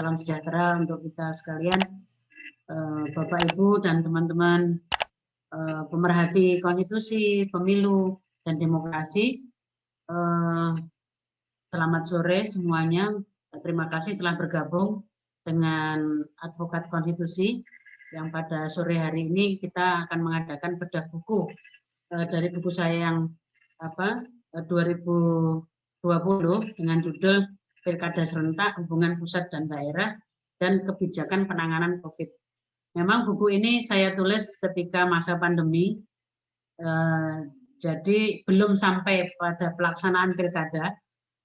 salam sejahtera untuk kita sekalian, Bapak Ibu dan teman-teman pemerhati konstitusi, pemilu, dan demokrasi. Selamat sore semuanya. Terima kasih telah bergabung dengan advokat konstitusi yang pada sore hari ini kita akan mengadakan bedah buku dari buku saya yang 2020 dengan judul Pilkada Serentak, Hubungan Pusat dan Daerah, dan Kebijakan Penanganan COVID. Memang buku ini saya tulis ketika masa pandemi, jadi belum sampai pada pelaksanaan pilkada,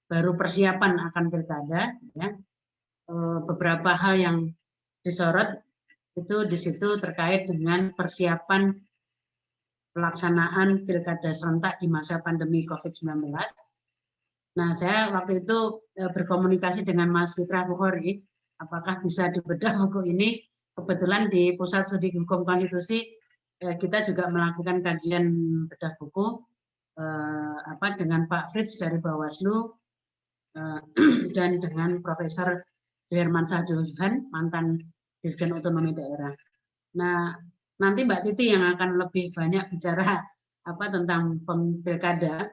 baru persiapan akan pilkada. Ya. Beberapa hal yang disorot itu di situ terkait dengan persiapan pelaksanaan pilkada serentak di masa pandemi COVID-19. Nah, saya waktu itu berkomunikasi dengan Mas Fitra Bukhari, apakah bisa dibedah buku ini. Kebetulan di Pusat Studi Hukum Konstitusi kita juga melakukan kajian bedah buku dengan Pak Fritz dari Bawaslu dan dengan Profesor Herman Johan, mantan Dirjen Otonomi Daerah. Nah, nanti Mbak Titi yang akan lebih banyak bicara tentang pilkada.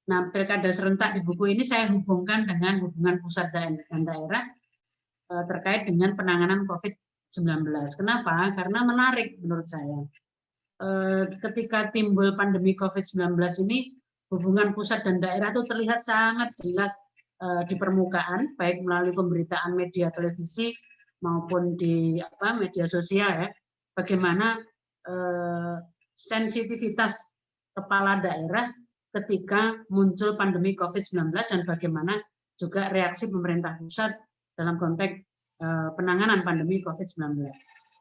Nah, pilkada serentak di buku ini saya hubungkan dengan hubungan pusat dan daerah terkait dengan penanganan COVID-19. Kenapa? Karena menarik menurut saya. Ketika timbul pandemi COVID-19 ini, hubungan pusat dan daerah itu terlihat sangat jelas di permukaan, baik melalui pemberitaan media televisi maupun di media sosial, ya. Bagaimana sensitivitas kepala daerah ketika muncul pandemi COVID-19 dan bagaimana juga reaksi pemerintah pusat dalam konteks penanganan pandemi COVID-19.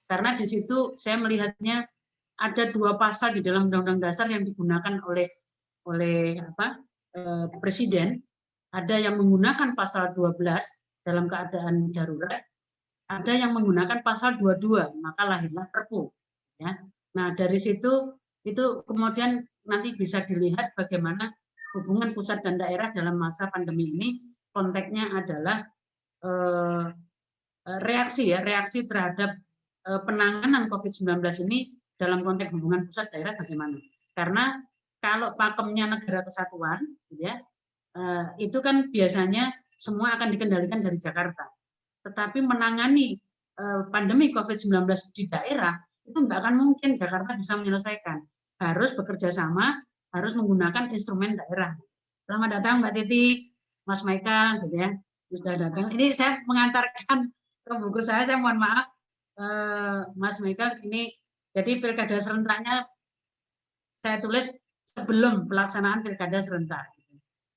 Karena di situ saya melihatnya ada dua pasal di dalam Undang-Undang Dasar yang digunakan oleh Presiden. Ada yang menggunakan pasal 12 dalam keadaan darurat, ada yang menggunakan pasal 22, maka lahirlah Perpu. Ya. Nah, dari situ itu kemudian nanti bisa dilihat bagaimana hubungan pusat dan daerah dalam masa pandemi ini. Konteksnya adalah reaksi terhadap penanganan COVID-19 ini dalam konteks hubungan pusat daerah bagaimana. Karena kalau pakemnya negara kesatuan, ya, itu kan biasanya semua akan dikendalikan dari Jakarta. Tetapi menangani pandemi COVID-19 di daerah itu nggak akan mungkin Jakarta bisa menyelesaikan. Harus bekerja sama, harus menggunakan instrumen daerah. Selamat datang Mbak Titi, Mas Maika, gitu ya, sudah datang. Ini saya mengantarkan ke buku saya mohon maaf, Mas Maika. Ini jadi pilkada serentaknya saya tulis sebelum pelaksanaan pilkada serentak.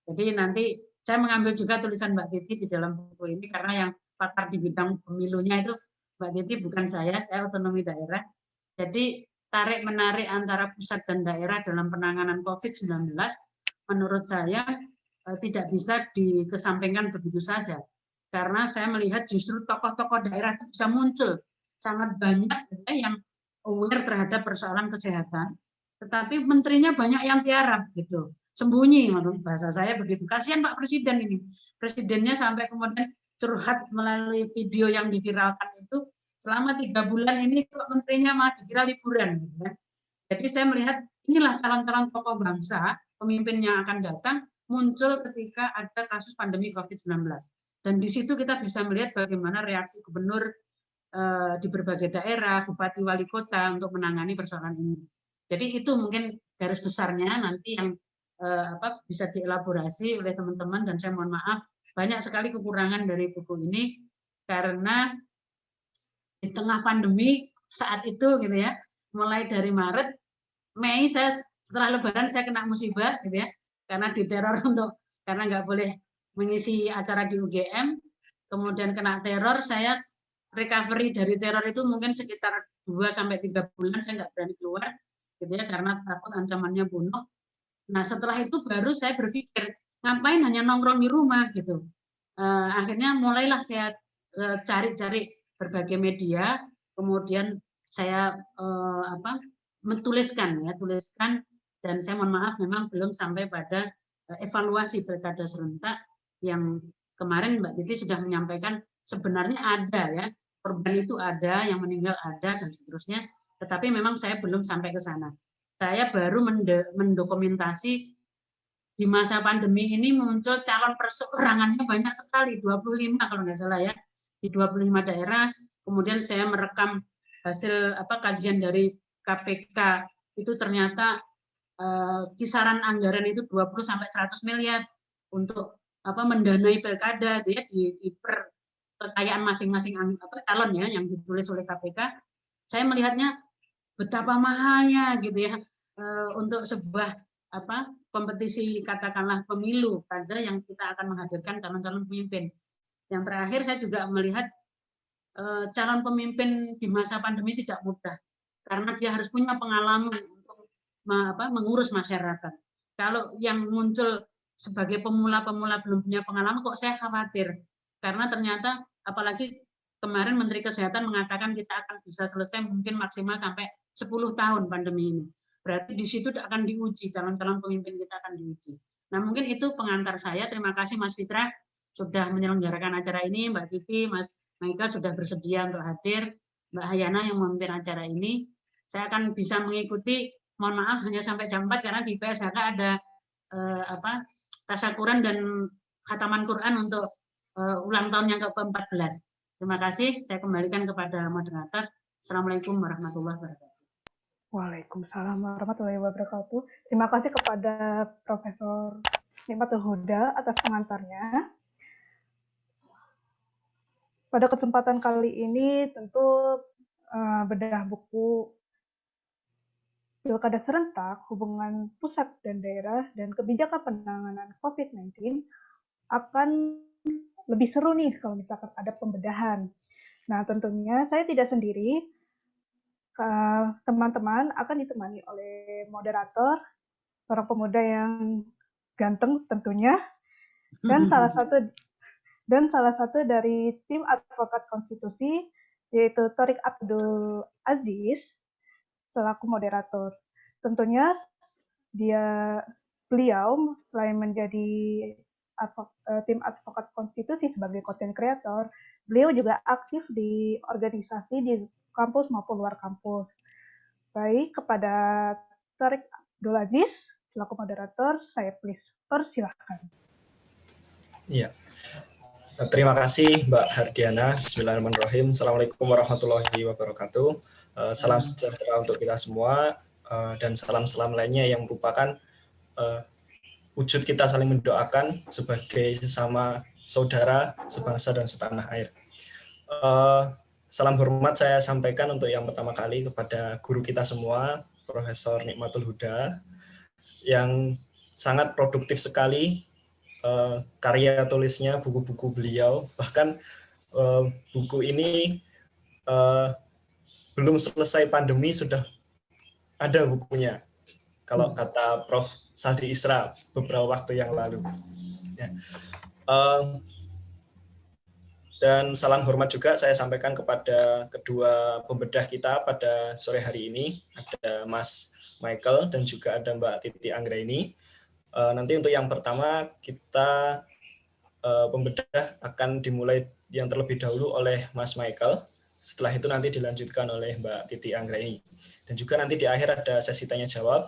Jadi nanti saya mengambil juga tulisan Mbak Titi di dalam buku ini karena yang pakar di bidang pemilunya itu Mbak Titi, bukan saya otonomi daerah. Jadi tarik-menarik antara pusat dan daerah dalam penanganan COVID-19 menurut saya tidak bisa dikesampingkan begitu saja. Karena saya melihat justru tokoh-tokoh daerah itu bisa muncul sangat banyak yang aware terhadap persoalan kesehatan, tetapi menterinya banyak yang tiarap gitu. Sembunyi, menurut bahasa saya begitu. Kasihan Pak Presiden ini. Presidennya sampai kemudian curhat melalui video yang diviralkan itu, selama 3 bulan ini kok menterinya malah dikira liburan. Gitu ya. Jadi saya melihat inilah calon-calon tokoh bangsa, pemimpin yang akan datang, muncul ketika ada kasus pandemi COVID-19. Dan di situ kita bisa melihat bagaimana reaksi gubernur di berbagai daerah, bupati, wali kota untuk menangani persoalan ini. Jadi itu mungkin garis besarnya, nanti yang bisa dielaborasi oleh teman-teman, dan saya mohon maaf banyak sekali kekurangan dari buku ini karena di tengah pandemi saat itu gitu ya, mulai dari Maret, Mei saya setelah Lebaran saya kena musibah gitu ya, karena diteror karena nggak boleh mengisi acara di UGM, kemudian kena teror. Saya recovery dari teror itu mungkin sekitar 2-3 bulan saya nggak berani keluar gitu ya, karena takut ancamannya bunuh. Nah, setelah itu baru saya berpikir ngapain hanya nongkrong di rumah gitu. Akhirnya mulailah saya cari-cari berbagai media, kemudian saya tuliskan, dan saya mohon maaf memang belum sampai pada evaluasi pilkada serentak yang kemarin Mbak Titi sudah menyampaikan sebenarnya ada ya, korban itu ada, yang meninggal ada, dan seterusnya, tetapi memang saya belum sampai ke sana. Saya baru mendokumentasi di masa pandemi ini muncul calon perseorangannya banyak sekali, 25 kalau nggak salah ya, di 25 daerah. Kemudian saya merekam hasil kajian dari KPK, itu ternyata kisaran anggaran itu 20 sampai 100 miliar untuk mendanai pilkada ya, di per kekayaan masing-masing calon ya yang ditulis oleh KPK. Saya melihatnya betapa mahalnya gitu ya untuk sebuah kompetisi katakanlah pemilu pada yang kita akan menghadirkan calon-calon pemimpin. Yang terakhir saya juga melihat calon pemimpin di masa pandemi tidak mudah karena dia harus punya pengalaman untuk mengurus masyarakat. Kalau yang muncul sebagai pemula-pemula belum punya pengalaman, kok saya khawatir karena ternyata apalagi kemarin Menteri Kesehatan mengatakan kita akan bisa selesai mungkin maksimal sampai 10 tahun pandemi ini. Berarti di situ akan diuji, calon-calon pemimpin kita akan diuji. Nah mungkin itu pengantar saya. Terima kasih Mas Fitra sudah menyelenggarakan acara ini, Mbak Titi, Mas Michael sudah bersedia untuk hadir, Mbak Hayana yang memimpin acara ini. Saya akan bisa mengikuti, mohon maaf hanya sampai jam 4 karena di PSHK ada tasyakuran dan khataman Quran untuk ulang tahun yang ke-14. Terima kasih, saya kembalikan kepada moderator. Assalamualaikum warahmatullahi wabarakatuh. Waalaikumsalam warahmatullahi wabarakatuh. Terima kasih kepada Profesor Nikmatul Huda atas pengantarnya. Pada kesempatan kali ini tentu bedah buku Pilkada Serentak, Hubungan Pusat dan Daerah, dan Kebijakan Penanganan COVID-19 akan lebih seru nih kalau misalkan ada pembedahan. Nah tentunya saya tidak sendiri, teman-teman akan ditemani oleh moderator, seorang pemuda yang ganteng tentunya, dan salah satu dari tim advokat konstitusi yaitu Thoriq Abdul Aziz selaku moderator. Tentunya beliau selain menjadi tim advokat konstitusi sebagai content creator, beliau juga aktif di organisasi di kampus maupun luar kampus. Baik, kepada Thoriq Abdul Aziz selaku moderator, saya persilahkan. Iya. Terima kasih Mbak Hardiana. Bismillahirrahmanirrahim. Assalamualaikum warahmatullahi wabarakatuh. Salam sejahtera untuk kita semua dan salam-salam lainnya yang merupakan wujud kita saling mendoakan sebagai sesama saudara, sebangsa dan setanah air. Salam hormat saya sampaikan untuk yang pertama kali kepada guru kita semua, Profesor Nikmatul Huda, yang sangat produktif sekali karya tulisnya, buku-buku beliau, bahkan buku ini belum selesai pandemi sudah ada bukunya, kalau kata Prof. Saldi Isra beberapa waktu yang lalu. Ya. Dan salam hormat juga saya sampaikan kepada kedua pembedah kita pada sore hari ini, ada Mas Michael dan juga ada Mbak Titi Anggraini. Nanti untuk yang pertama kita pembedah akan dimulai yang terlebih dahulu oleh Mas Michael. Setelah itu nanti dilanjutkan oleh Mbak Titi Anggraini. Dan juga nanti di akhir ada sesi tanya jawab.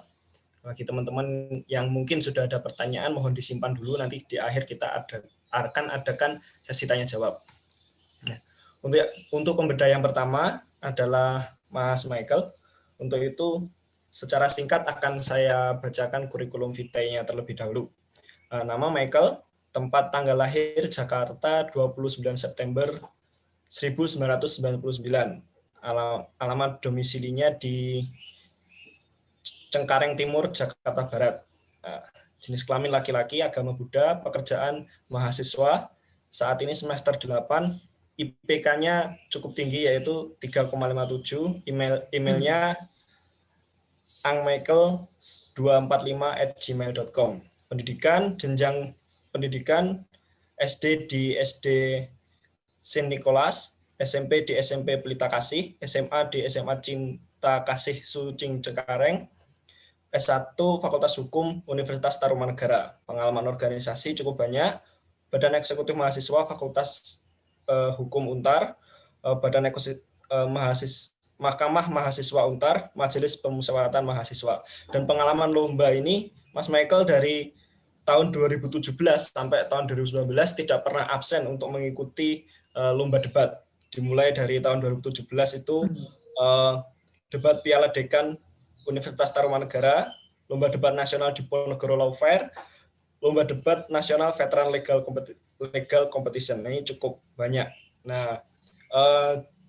Bagi teman-teman yang mungkin sudah ada pertanyaan, mohon disimpan dulu. Nanti di akhir kita akan adakan sesi tanya jawab. Nah, untuk pembedah yang pertama adalah Mas Michael. Untuk itu secara singkat akan saya bacakan kurikulum vitae-nya terlebih dahulu. Nama Michael, tempat tanggal lahir Jakarta 29 September 1999. Alamat domisilinya di Cengkareng Timur, Jakarta Barat. Jenis kelamin laki-laki, agama Buddha, pekerjaan mahasiswa, saat ini semester 8, IPK-nya cukup tinggi yaitu 3,57, emailnya angmichael245@gmail.com. Pendidikan, jenjang pendidikan SD di SD Saint Nicholas, SMP di SMP Pelita Kasih, SMA di SMA Cinta Kasih Sucing Cengkareng, S1 Fakultas Hukum Universitas Tarumanegara. Pengalaman organisasi cukup banyak, Badan Eksekutif Mahasiswa Fakultas Hukum Untar, Badan Mahkamah Mahasiswa Untar, Majelis Permusyawaratan Mahasiswa. Dan pengalaman lomba ini, Mas Michael dari tahun 2017 sampai tahun 2019 tidak pernah absen untuk mengikuti lomba debat. Dimulai dari tahun 2017 itu debat Piala Dekan Universitas Tarumanegara, lomba debat nasional di Ponorogo Law Fair, lomba debat nasional veteran legal competition. Ini cukup banyak. Nah,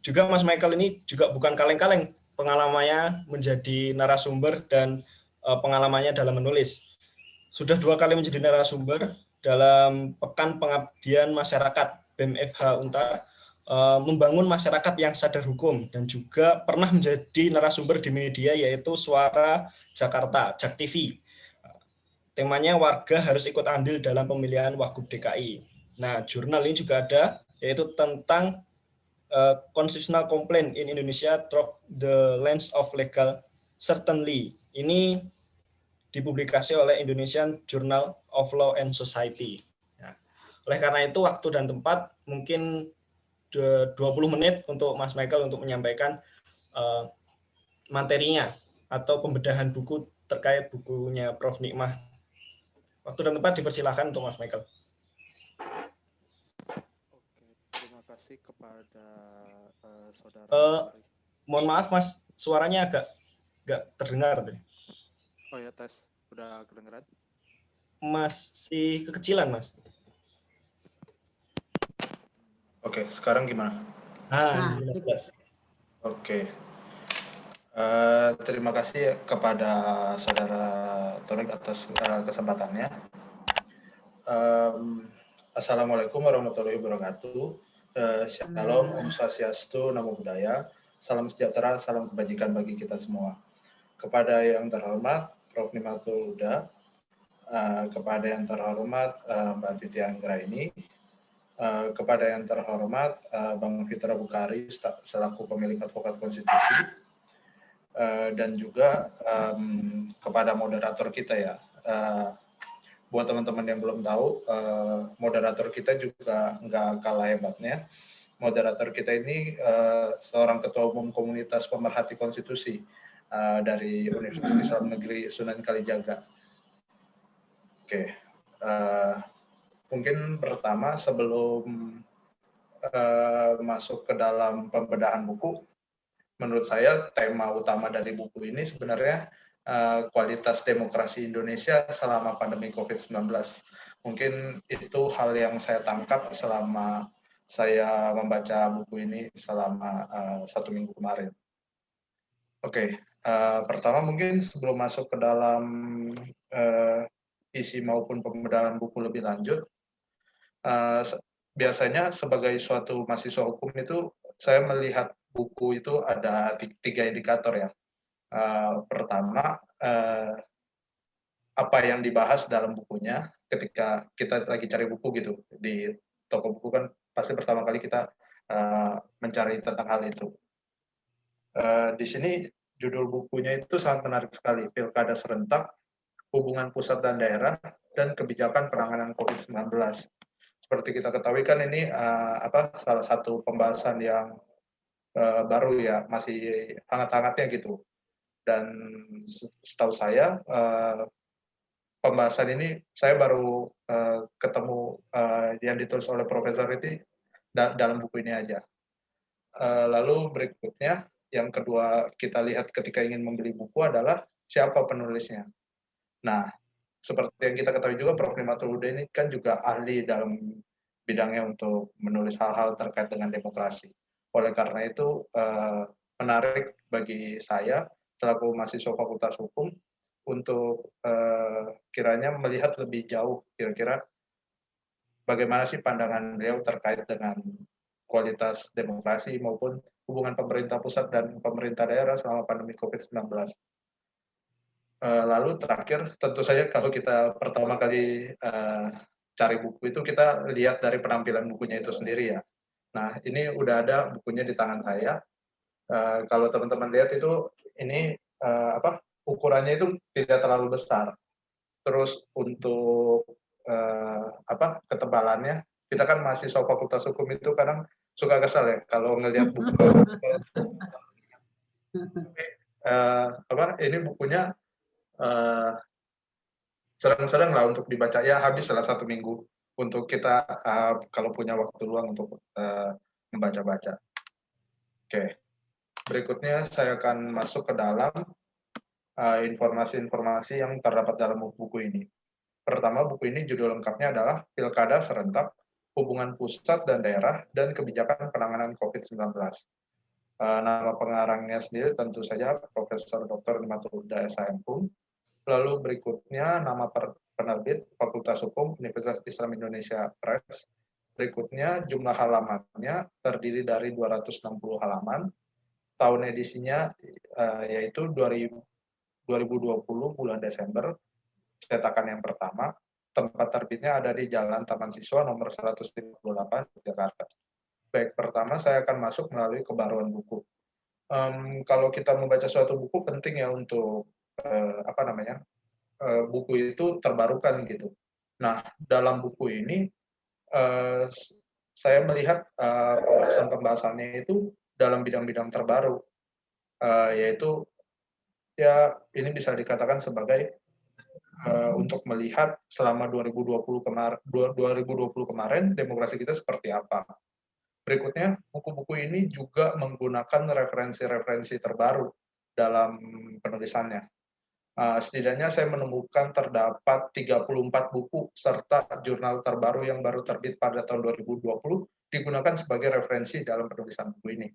juga Mas Michael ini juga bukan kaleng-kaleng pengalamannya menjadi narasumber dan pengalamannya dalam menulis. Sudah 2 kali menjadi narasumber dalam Pekan Pengabdian Masyarakat BMFH Untar, membangun masyarakat yang sadar hukum, dan juga pernah menjadi narasumber di media yaitu Suara Jakarta, JAK TV. Temanya warga harus ikut andil dalam pemilihan Wagub DKI. Nah, jurnal ini juga ada, yaitu tentang constitutional complaint in Indonesia through the lens of legal certainty. Ini dipublikasi oleh Indonesian Journal of Law and Society. Nah, oleh karena itu, waktu dan tempat mungkin 20 menit untuk Mas Michael untuk menyampaikan materinya atau pembedahan buku terkait bukunya Prof. Nikmah. Waktu dan tempat dipersilahkan untuk Mas Michael. Oke, terima kasih kepada saudara. Mohon maaf Mas, suaranya agak terdengar. Oh ya, tes. Udah kedengeran? Masih kekecilan, Mas. Oke, sekarang gimana? Jelas. Oke. Terima kasih kepada saudara Torik atas kesempatannya. Assalamualaikum warahmatullahi wabarakatuh. Shalom, Om Swastiastu, Namo Buddhaya. Salam sejahtera, salam kebajikan bagi kita semua. Kepada yang terhormat Prof. Nikmah Huda, kepada yang terhormat Mbak Titi Anggraini, kepada yang terhormat Bang Fitra Bukhari selaku pemilik advokat konstitusi, dan juga kepada moderator kita ya. Buat teman-teman yang belum tahu, moderator kita juga nggak kalah hebatnya. Moderator kita ini seorang ketua umum komunitas pemerhati konstitusi dari Universitas Islam Negeri Sunan Kalijaga. Oke. Mungkin pertama sebelum masuk ke dalam pembedahan buku, menurut saya tema utama dari buku ini sebenarnya kualitas demokrasi Indonesia selama pandemi COVID-19. Mungkin itu hal yang saya tangkap selama saya membaca buku ini selama 1 minggu kemarin. Oke, pertama mungkin sebelum masuk ke dalam isi maupun pembedahan buku lebih lanjut, biasanya sebagai suatu mahasiswa hukum itu saya melihat buku itu ada 3 indikator ya. Pertama, apa yang dibahas dalam bukunya ketika kita lagi cari buku gitu. Di toko buku kan pasti pertama kali kita mencari tentang hal itu. Di sini judul bukunya itu sangat menarik sekali, Pilkada Serentak, Hubungan Pusat dan Daerah, dan Kebijakan Penanganan COVID-19. Seperti kita ketahui kan ini salah satu pembahasan yang baru ya, masih hangat-hangatnya gitu. Dan setahu saya pembahasan ini saya baru ketemu yang ditulis oleh Profesor itu dalam buku ini aja. Lalu berikutnya yang kedua kita lihat ketika ingin membeli buku adalah siapa penulisnya. Nah, seperti yang kita ketahui juga Prof. Nikmah Huda ini kan juga ahli dalam bidangnya untuk menulis hal-hal terkait dengan demokrasi. Oleh karena itu menarik bagi saya selaku mahasiswa Fakultas Hukum untuk kiranya melihat lebih jauh kira-kira bagaimana sih pandangan beliau terkait dengan kualitas demokrasi maupun hubungan pemerintah pusat dan pemerintah daerah selama pandemi COVID-19. Lalu terakhir tentu saja kalau kita pertama kali cari buku itu kita lihat dari penampilan bukunya itu sendiri ya. Nah ini udah ada bukunya di tangan saya. Kalau teman-teman lihat itu ini ukurannya itu tidak terlalu besar. Terus untuk ketebalannya. Kita kan mahasiswa Fakultas Hukum itu kadang suka kesal ya kalau ngelihat buku. Ini bukunya sering-sering lah untuk dibaca, ya habis salah 1 minggu untuk kita kalau punya waktu luang untuk membaca-baca. Oke, berikutnya saya akan masuk ke dalam informasi-informasi yang terdapat dalam buku ini. Pertama, buku ini judul lengkapnya adalah Pilkada Serentak, Hubungan Pusat dan Daerah, dan Kebijakan Penanganan COVID-19. Nama pengarangnya sendiri tentu saja Profesor Dr. Nimatulhuda SHM. Lalu berikutnya nama penerbit Fakultas Hukum Universitas Islam Indonesia Press. Berikutnya jumlah halamannya terdiri dari 260 halaman. Tahun edisinya yaitu 2020 bulan Desember, cetakan yang pertama. Tempat terbitnya ada di Jalan Taman Siswa nomor 158 Jakarta. Baik, pertama saya akan masuk melalui kebaruan buku. Kalau kita membaca suatu buku penting ya untuk buku itu terbarukan gitu. Nah, dalam buku ini saya melihat pembahasan-pembahasannya itu dalam bidang-bidang terbaru, yaitu ya ini bisa dikatakan sebagai untuk melihat selama 2020 kemarin demokrasi kita seperti apa. Berikutnya, buku-buku ini juga menggunakan referensi-referensi terbaru dalam penulisannya. Setidaknya saya menemukan terdapat 34 buku serta jurnal terbaru yang baru terbit pada tahun 2020 digunakan sebagai referensi dalam penulisan buku ini.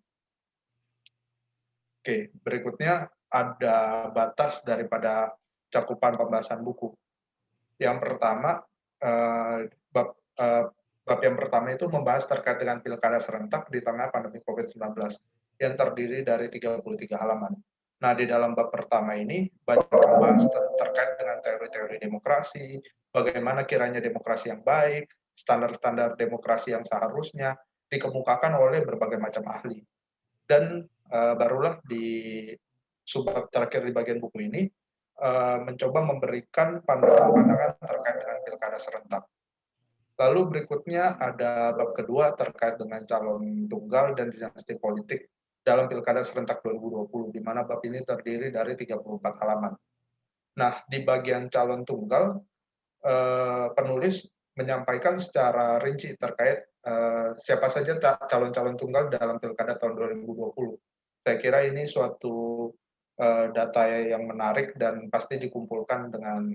Oke, berikutnya ada batas daripada cakupan pembahasan buku. Yang pertama, bab yang pertama itu membahas terkait dengan pilkada serentak di tengah pandemi COVID-19 yang terdiri dari 33 halaman. Nah, di dalam bab pertama ini banyak membahas terkait dengan teori-teori demokrasi, bagaimana kiranya demokrasi yang baik, standar-standar demokrasi yang seharusnya dikemukakan oleh berbagai macam ahli. Dan barulah di subbab terakhir di bagian buku ini mencoba memberikan pandangan-pandangan terkait dengan pilkada serentak. Lalu berikutnya ada bab kedua terkait dengan calon tunggal dan dinasti politik dalam pilkada serentak 2020, di mana bab ini terdiri dari 34 halaman. Nah, di bagian calon tunggal, penulis menyampaikan secara rinci terkait siapa saja calon-calon tunggal dalam pilkada tahun 2020. Saya kira ini suatu data yang menarik dan pasti dikumpulkan dengan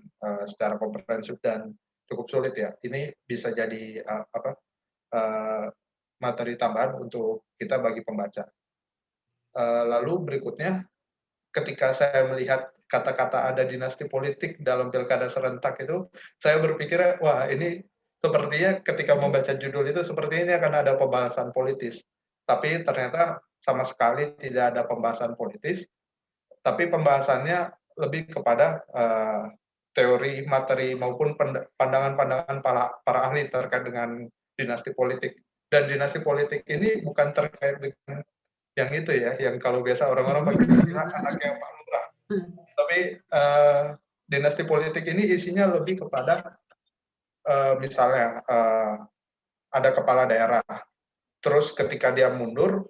secara komprehensif dan cukup sulit ya. Ini bisa jadi materi tambahan untuk kita bagi pembaca. Lalu berikutnya, ketika saya melihat kata-kata ada dinasti politik dalam pilkada serentak itu, saya berpikir, wah ini sepertinya ketika membaca judul itu seperti ini akan ada pembahasan politis. Tapi ternyata sama sekali tidak ada pembahasan politis, tapi pembahasannya lebih kepada teori, materi, maupun pandangan-pandangan para ahli terkait dengan dinasti politik. Dan dinasti politik ini bukan terkait dengan yang itu ya, yang kalau biasa orang-orang bilang anaknya Pak Lurah. Tapi dinasti politik ini isinya lebih kepada misalnya ada kepala daerah, terus ketika dia mundur,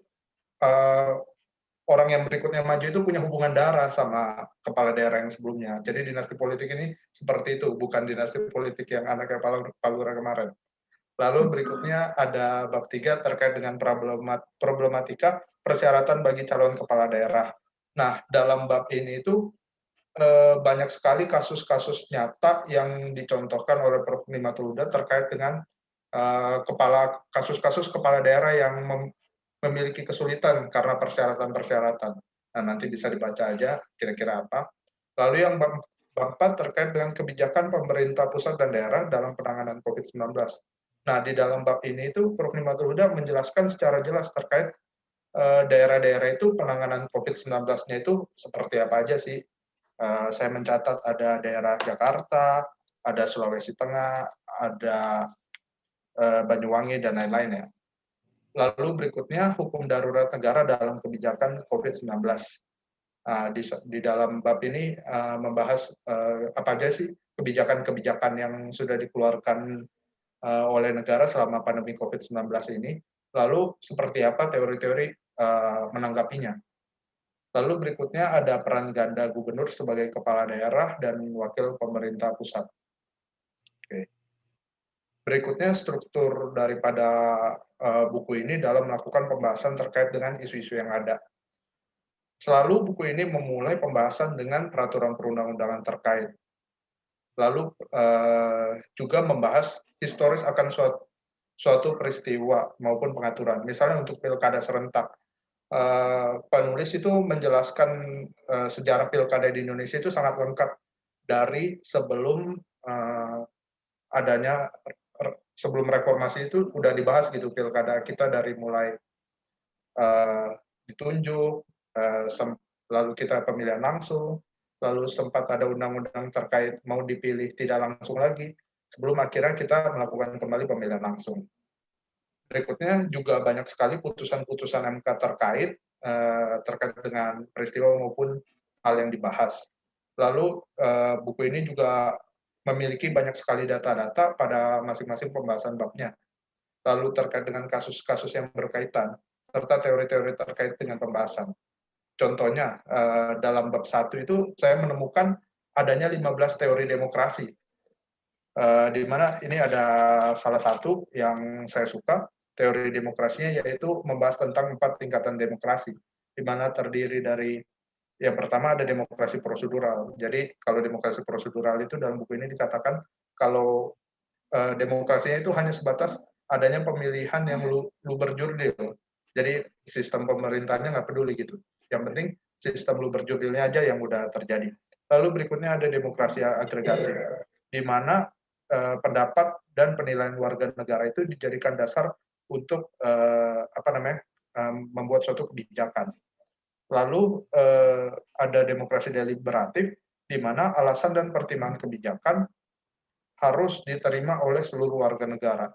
orang yang berikutnya maju itu punya hubungan darah sama kepala daerah yang sebelumnya. Jadi dinasti politik ini seperti itu, bukan dinasti politik yang anaknya Pak Lurah kemarin. Lalu berikutnya ada bab 3 terkait dengan problematika persyaratan bagi calon kepala daerah. Nah, dalam bab ini itu banyak sekali kasus-kasus nyata yang dicontohkan oleh Prof. Nimatulhuda terkait dengan kasus-kasus kepala daerah yang memiliki kesulitan karena persyaratan-persyaratan. Nah, nanti bisa dibaca aja kira-kira apa. Lalu yang bab 4 terkait dengan kebijakan pemerintah pusat dan daerah dalam penanganan COVID-19. Nah, di dalam bab ini itu Prof. Nimatulhuda menjelaskan secara jelas terkait daerah-daerah itu penanganan COVID-19-nya itu seperti apa aja sih. Saya mencatat ada daerah Jakarta, ada Sulawesi Tengah, ada Banyuwangi, dan lain-lain ya. Lalu berikutnya hukum darurat negara dalam kebijakan COVID-19. Di dalam bab ini membahas apa aja sih kebijakan-kebijakan yang sudah dikeluarkan oleh negara selama pandemi COVID-19 ini, lalu seperti apa teori-teori menanggapinya. Lalu berikutnya ada peran ganda gubernur sebagai kepala daerah dan wakil pemerintah pusat. Oke. Berikutnya struktur daripada buku ini dalam melakukan pembahasan terkait dengan isu-isu yang ada. Selalu buku ini memulai pembahasan dengan peraturan perundang-undangan terkait. Lalu juga membahas historis akan suatu peristiwa maupun pengaturan. Misalnya untuk pilkada serentak, penulis itu menjelaskan sejarah pilkada di Indonesia itu sangat lengkap dari sebelum adanya sebelum reformasi itu udah dibahas gitu pilkada kita dari mulai ditunjuk, lalu kita pemilihan langsung, lalu sempat ada undang-undang terkait mau dipilih tidak langsung lagi, sebelum akhirnya kita melakukan kembali pemilihan langsung. Berikutnya juga banyak sekali putusan-putusan MK terkait dengan peristiwa maupun hal yang dibahas. Lalu buku ini juga memiliki banyak sekali data-data pada masing-masing pembahasan babnya. Lalu terkait dengan kasus-kasus yang berkaitan, serta teori-teori terkait dengan pembahasan. Contohnya, dalam bab 1 itu saya menemukan adanya 15 teori demokrasi. Di mana ini ada salah satu yang saya suka, teori demokrasinya yaitu membahas tentang 4 tingkatan demokrasi, di mana terdiri dari yang pertama ada demokrasi prosedural. Jadi kalau demokrasi prosedural itu dalam buku ini dikatakan kalau demokrasinya itu hanya sebatas adanya pemilihan yang lu berjurdil. Jadi sistem pemerintahnya nggak peduli gitu. Yang penting sistem lu berjurdilnya aja yang udah terjadi. Lalu berikutnya ada demokrasi agregatif, di mana pendapat dan penilaian warga negara itu dijadikan dasar untuk membuat suatu kebijakan. Lalu ada demokrasi deliberatif, di mana alasan dan pertimbangan kebijakan harus diterima oleh seluruh warga negara.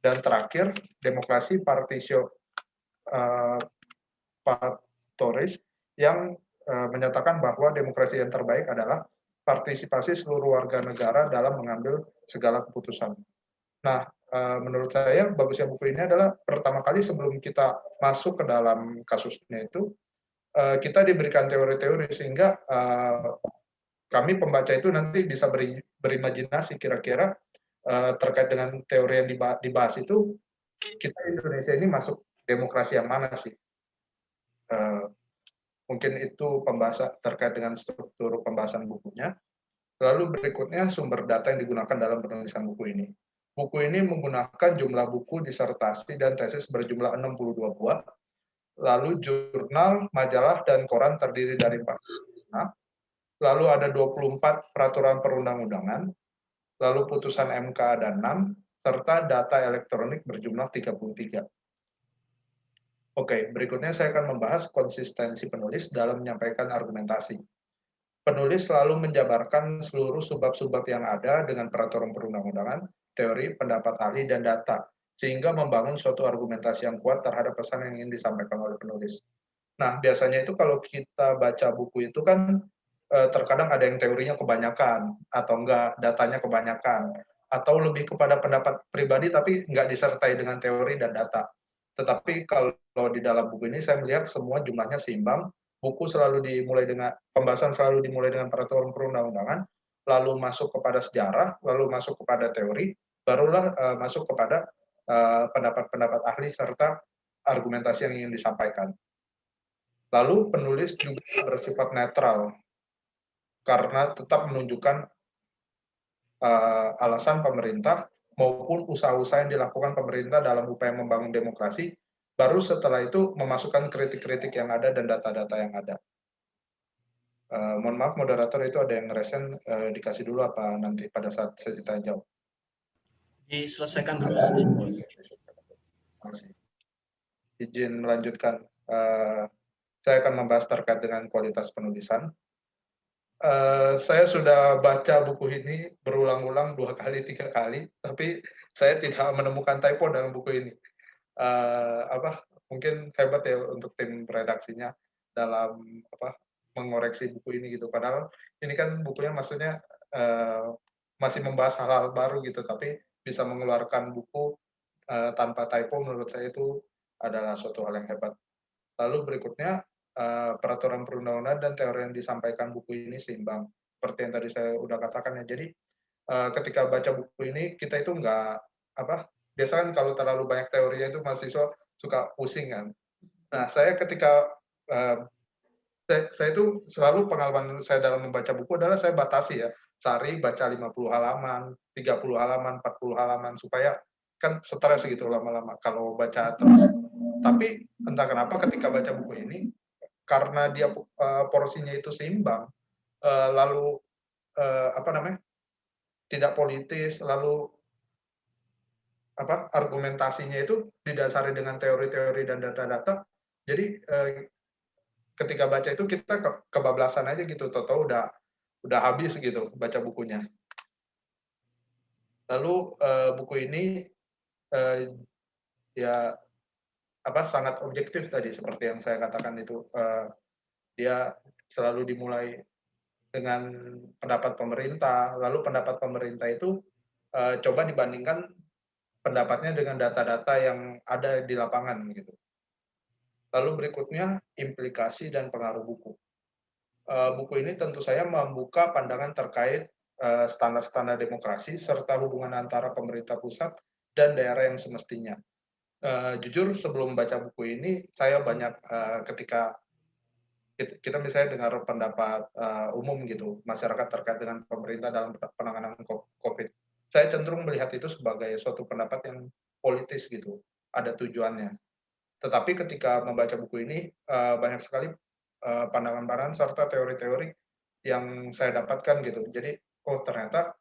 Dan terakhir, demokrasi partisipatoris yang menyatakan bahwa demokrasi yang terbaik adalah partisipasi seluruh warga negara dalam mengambil segala keputusan. Nah, menurut saya bagusnya buku ini adalah pertama kali sebelum kita masuk ke dalam kasusnya itu, kita diberikan teori-teori sehingga kami pembaca itu nanti bisa berimajinasi kira-kira terkait dengan teori yang dibahas itu, kita Indonesia ini masuk demokrasi yang mana sih? Mungkin itu pembahasan terkait dengan struktur pembahasan bukunya. Lalu berikutnya sumber data yang digunakan dalam penulisan buku ini. Buku ini menggunakan jumlah buku disertasi dan tesis berjumlah 62 buah. Lalu jurnal, majalah, dan koran terdiri dari 4. Lalu ada 24 peraturan perundang-undangan. Lalu putusan MK ada 6, serta data elektronik berjumlah 33. Oke, berikutnya saya akan membahas konsistensi penulis dalam menyampaikan argumentasi. Penulis selalu menjabarkan seluruh subbab-subbab yang ada dengan peraturan perundang-undangan, teori, pendapat ahli, dan data, sehingga membangun suatu argumentasi yang kuat terhadap pesan yang ingin disampaikan oleh penulis. Nah, biasanya itu kalau kita baca buku itu kan terkadang ada yang teorinya kebanyakan, atau enggak, datanya kebanyakan, atau lebih kepada pendapat pribadi tapi enggak disertai dengan teori dan data. Tetapi kalau di dalam buku ini saya melihat semua jumlahnya seimbang, buku selalu dimulai dengan, pembahasan selalu dimulai dengan peraturan perundang-undangan, lalu masuk kepada sejarah, lalu masuk kepada teori, barulah masuk kepada pendapat-pendapat ahli serta argumentasi yang ingin disampaikan. Lalu penulis juga bersifat netral, karena tetap menunjukkan alasan pemerintah maupun usaha-usaha yang dilakukan pemerintah dalam upaya membangun demokrasi, baru setelah itu memasukkan kritik-kritik yang ada dan data-data yang ada. Mohon maaf, moderator itu ada yang resen, dikasih dulu apa nanti pada saat saya ditanya jawab? Diselesaikan dulu. Izin melanjutkan. Saya akan membahas terkait dengan kualitas penulisan. Saya sudah baca buku ini berulang-ulang 2 kali, 3 kali, tapi saya tidak menemukan typo dalam buku ini. Mungkin hebat ya untuk tim redaksinya dalam mengoreksi buku ini gitu. Padahal ini kan bukunya maksudnya masih membahas hal-hal baru gitu, tapi bisa mengeluarkan buku tanpa typo, menurut saya itu adalah suatu hal yang hebat. Lalu berikutnya, peraturan perundang-undangan dan teori yang disampaikan buku ini seimbang. Seperti yang tadi saya udah katakan ya. Jadi ketika baca buku ini kita itu nggak biasa kan kalau terlalu banyak teorinya itu mahasiswa suka pusing kan. Nah, saya ketika saya itu selalu pengalaman saya dalam membaca buku adalah saya batasi ya, sehari baca 50 halaman, 30 halaman, 40 halaman, supaya kan stres gitu lama-lama kalau baca terus. Tapi entah kenapa ketika baca buku ini, karena dia porsinya itu seimbang, lalu tidak politis, lalu argumentasinya itu didasari dengan teori-teori dan data-data. Jadi ketika baca itu kita kebablasan aja gitu, tahu-tahu udah habis gitu baca bukunya. Lalu buku ini ya sangat objektif tadi seperti yang saya katakan itu, dia selalu dimulai dengan pendapat pemerintah, lalu pendapat pemerintah itu coba dibandingkan pendapatnya dengan data-data yang ada di lapangan gitu. Lalu berikutnya implikasi dan pengaruh buku. Buku ini tentu saja membuka pandangan terkait standar-standar demokrasi serta hubungan antara pemerintah pusat dan daerah yang semestinya. Jujur sebelum baca buku ini saya banyak ketika kita misalnya dengar pendapat umum gitu masyarakat terkait dengan pemerintah dalam penanganan COVID, saya cenderung melihat itu sebagai suatu pendapat yang politis gitu, ada tujuannya. Tetapi ketika membaca buku ini banyak sekali pandangan-pandangan serta teori-teori yang saya dapatkan gitu. Jadi ternyata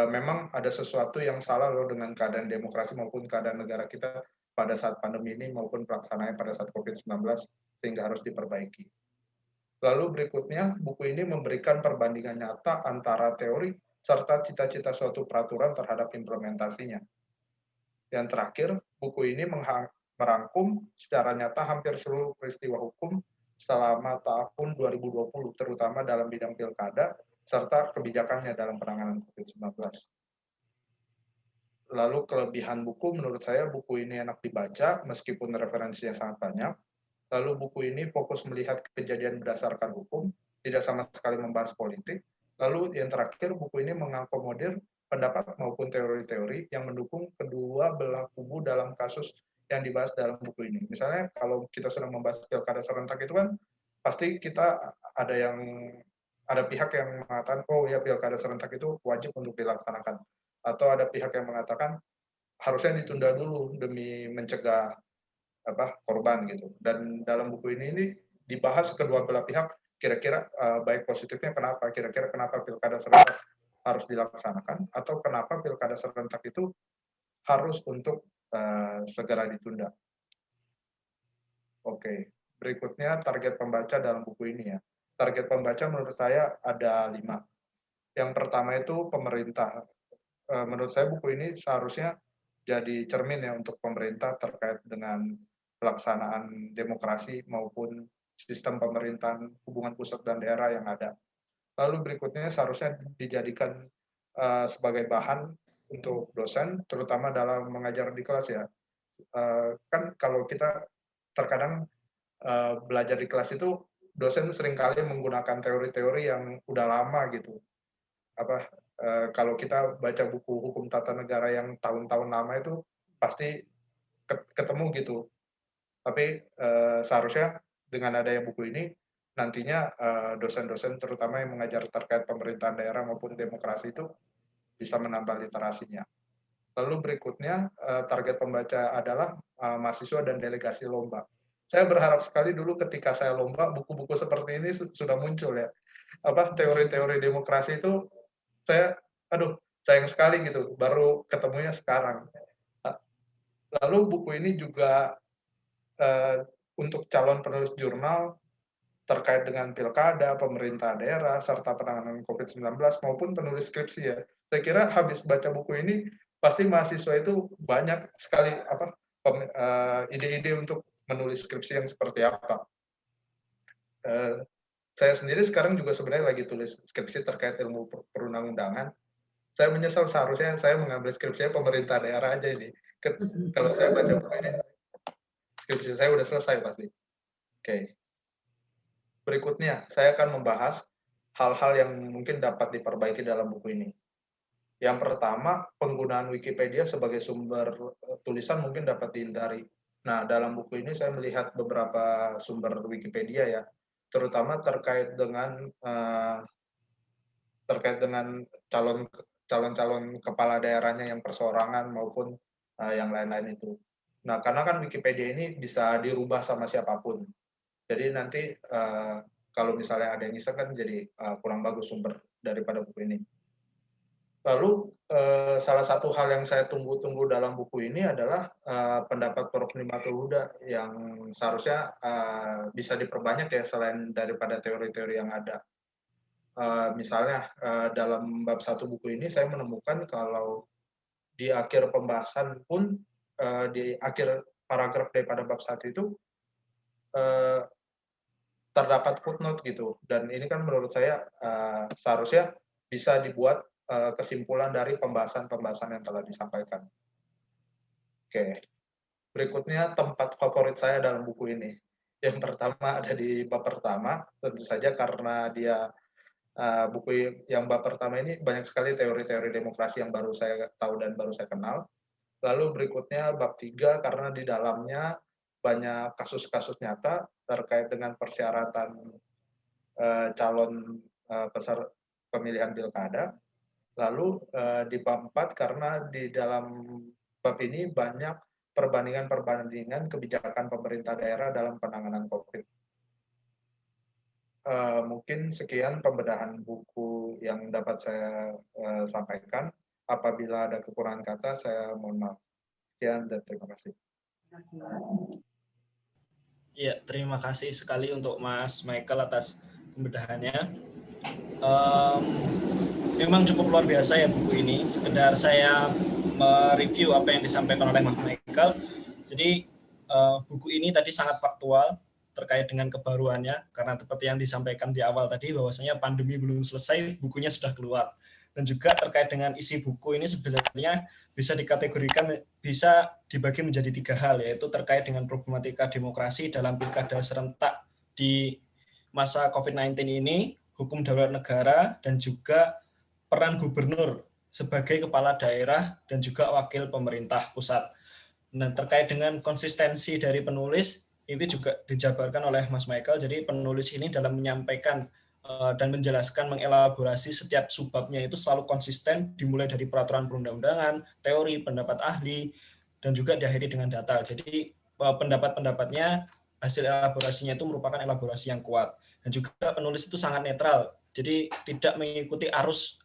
memang ada sesuatu yang salah loh dengan keadaan demokrasi maupun keadaan negara kita pada saat pandemi ini maupun pelaksanaannya pada saat COVID-19 sehingga harus diperbaiki. Lalu berikutnya, buku ini memberikan perbandingan nyata antara teori serta cita-cita suatu peraturan terhadap implementasinya. Yang terakhir, buku ini merangkum secara nyata hampir seluruh peristiwa hukum selama tahun 2020, terutama dalam bidang pilkada, serta kebijakannya dalam penanganan COVID-19. Lalu kelebihan buku, menurut saya buku ini enak dibaca, meskipun referensinya sangat banyak. Lalu buku ini fokus melihat kejadian berdasarkan hukum, tidak sama sekali membahas politik. Lalu yang terakhir, buku ini mengakomodir pendapat maupun teori-teori yang mendukung kedua belah kubu dalam kasus yang dibahas dalam buku ini. Misalnya kalau kita sedang membahas pilkada serentak itu kan pasti kita ada pihak yang mengatakan oh ya pilkada serentak itu wajib untuk dilaksanakan, atau ada pihak yang mengatakan harusnya ditunda dulu demi mencegah korban gitu. Dan dalam buku ini dibahas kedua belah pihak kira-kira baik positifnya kenapa, kira-kira kenapa pilkada serentak harus dilaksanakan, atau kenapa pilkada serentak itu harus untuk segera ditunda. Oke, berikutnya target pembaca dalam buku ini ya. Target pembaca menurut saya ada 5. Yang pertama itu pemerintah. Menurut saya buku ini seharusnya jadi cermin ya untuk pemerintah terkait dengan pelaksanaan demokrasi maupun sistem pemerintahan hubungan pusat dan daerah yang ada. Lalu berikutnya seharusnya dijadikan sebagai bahan untuk dosen, terutama dalam mengajar di kelas ya. Kan kalau kita terkadang belajar di kelas itu dosen seringkali menggunakan teori-teori yang udah lama gitu. Kalau kita baca buku hukum tata negara yang tahun-tahun lama itu pasti ketemu gitu. Tapi seharusnya dengan adanya buku ini nantinya dosen-dosen terutama yang mengajar terkait pemerintahan daerah maupun demokrasi itu bisa menambah literasinya. Lalu berikutnya target pembaca adalah mahasiswa dan delegasi lomba. Saya berharap sekali dulu ketika saya lomba buku-buku seperti ini sudah muncul ya. Teori-teori demokrasi itu saya sayang sekali gitu baru ketemunya sekarang. Lalu buku ini juga untuk calon penulis jurnal terkait dengan pilkada, pemerintah daerah, serta penanganan COVID-19 maupun penulis skripsi ya. Saya kira habis baca buku ini pasti mahasiswa itu banyak sekali ide-ide untuk menulis skripsi yang seperti apa. Saya sendiri sekarang juga sebenarnya lagi tulis skripsi terkait ilmu perundang-undangan. Saya menyesal seharusnya saya mengambil skripsinya pemerintah daerah aja ini. Kalau saya baca buku ini, skripsi saya udah selesai pasti. Oke. Berikutnya, saya akan membahas hal-hal yang mungkin dapat diperbaiki dalam buku ini. Yang pertama, penggunaan Wikipedia sebagai sumber tulisan mungkin dapat dihindari. Nah, dalam buku ini saya melihat beberapa sumber Wikipedia ya, terutama terkait dengan calon-calon kepala daerahnya yang perseorangan maupun yang lain-lain itu. Nah, karena kan Wikipedia ini bisa dirubah sama siapapun. Jadi nanti kalau misalnya ada yang iseng kan jadi kurang bagus sumber daripada buku ini. Lalu salah satu hal yang saya tunggu-tunggu dalam buku ini adalah pendapat Prof. Nimatul Huda yang seharusnya bisa diperbanyak ya selain daripada teori-teori yang ada. Misalnya dalam bab 1 buku ini saya menemukan kalau di akhir pembahasan pun di akhir paragraf daripada bab 1 itu terdapat footnote gitu, dan ini kan menurut saya seharusnya bisa dibuat kesimpulan dari pembahasan-pembahasan yang telah disampaikan. Oke, berikutnya tempat favorit saya dalam buku ini. Yang pertama ada di bab pertama, tentu saja karena dia buku yang bab pertama ini banyak sekali teori-teori demokrasi yang baru saya tahu dan baru saya kenal. Lalu berikutnya bab 3 karena di dalamnya banyak kasus-kasus nyata terkait dengan persyaratan calon peserta pemilihan pilkada. Lalu di bab 4 karena di dalam bab ini banyak perbandingan kebijakan pemerintah daerah dalam penanganan COVID. Mungkin sekian pembedahan buku yang dapat saya sampaikan. Apabila ada kekurangan kata, saya mohon maaf. Sekian dan terima kasih. Ya, terima kasih sekali untuk Mas Michael atas pembedahannya. Memang cukup luar biasa ya buku ini. Sekedar saya mereview apa yang disampaikan oleh Mas Michael. Jadi buku ini tadi sangat faktual terkait dengan kebaruannya, karena seperti yang disampaikan di awal tadi bahwasanya pandemi belum selesai, bukunya sudah keluar. Dan juga terkait dengan isi buku ini sebenarnya bisa dikategorikan, bisa dibagi menjadi 3 hal, yaitu terkait dengan problematika demokrasi dalam pilkada serentak di masa COVID-19 ini, hukum darurat negara, dan juga peran gubernur sebagai kepala daerah dan juga wakil pemerintah pusat. Nah, terkait dengan konsistensi dari penulis, itu juga dijabarkan oleh Mas Michael. Jadi penulis ini dalam menyampaikan dan menjelaskan, mengelaborasi setiap subbabnya itu selalu konsisten, dimulai dari peraturan perundang-undangan, teori, pendapat ahli, dan juga diakhiri dengan data. Jadi pendapat-pendapatnya, hasil elaborasinya itu merupakan elaborasi yang kuat. Dan juga penulis itu sangat netral, jadi tidak mengikuti arus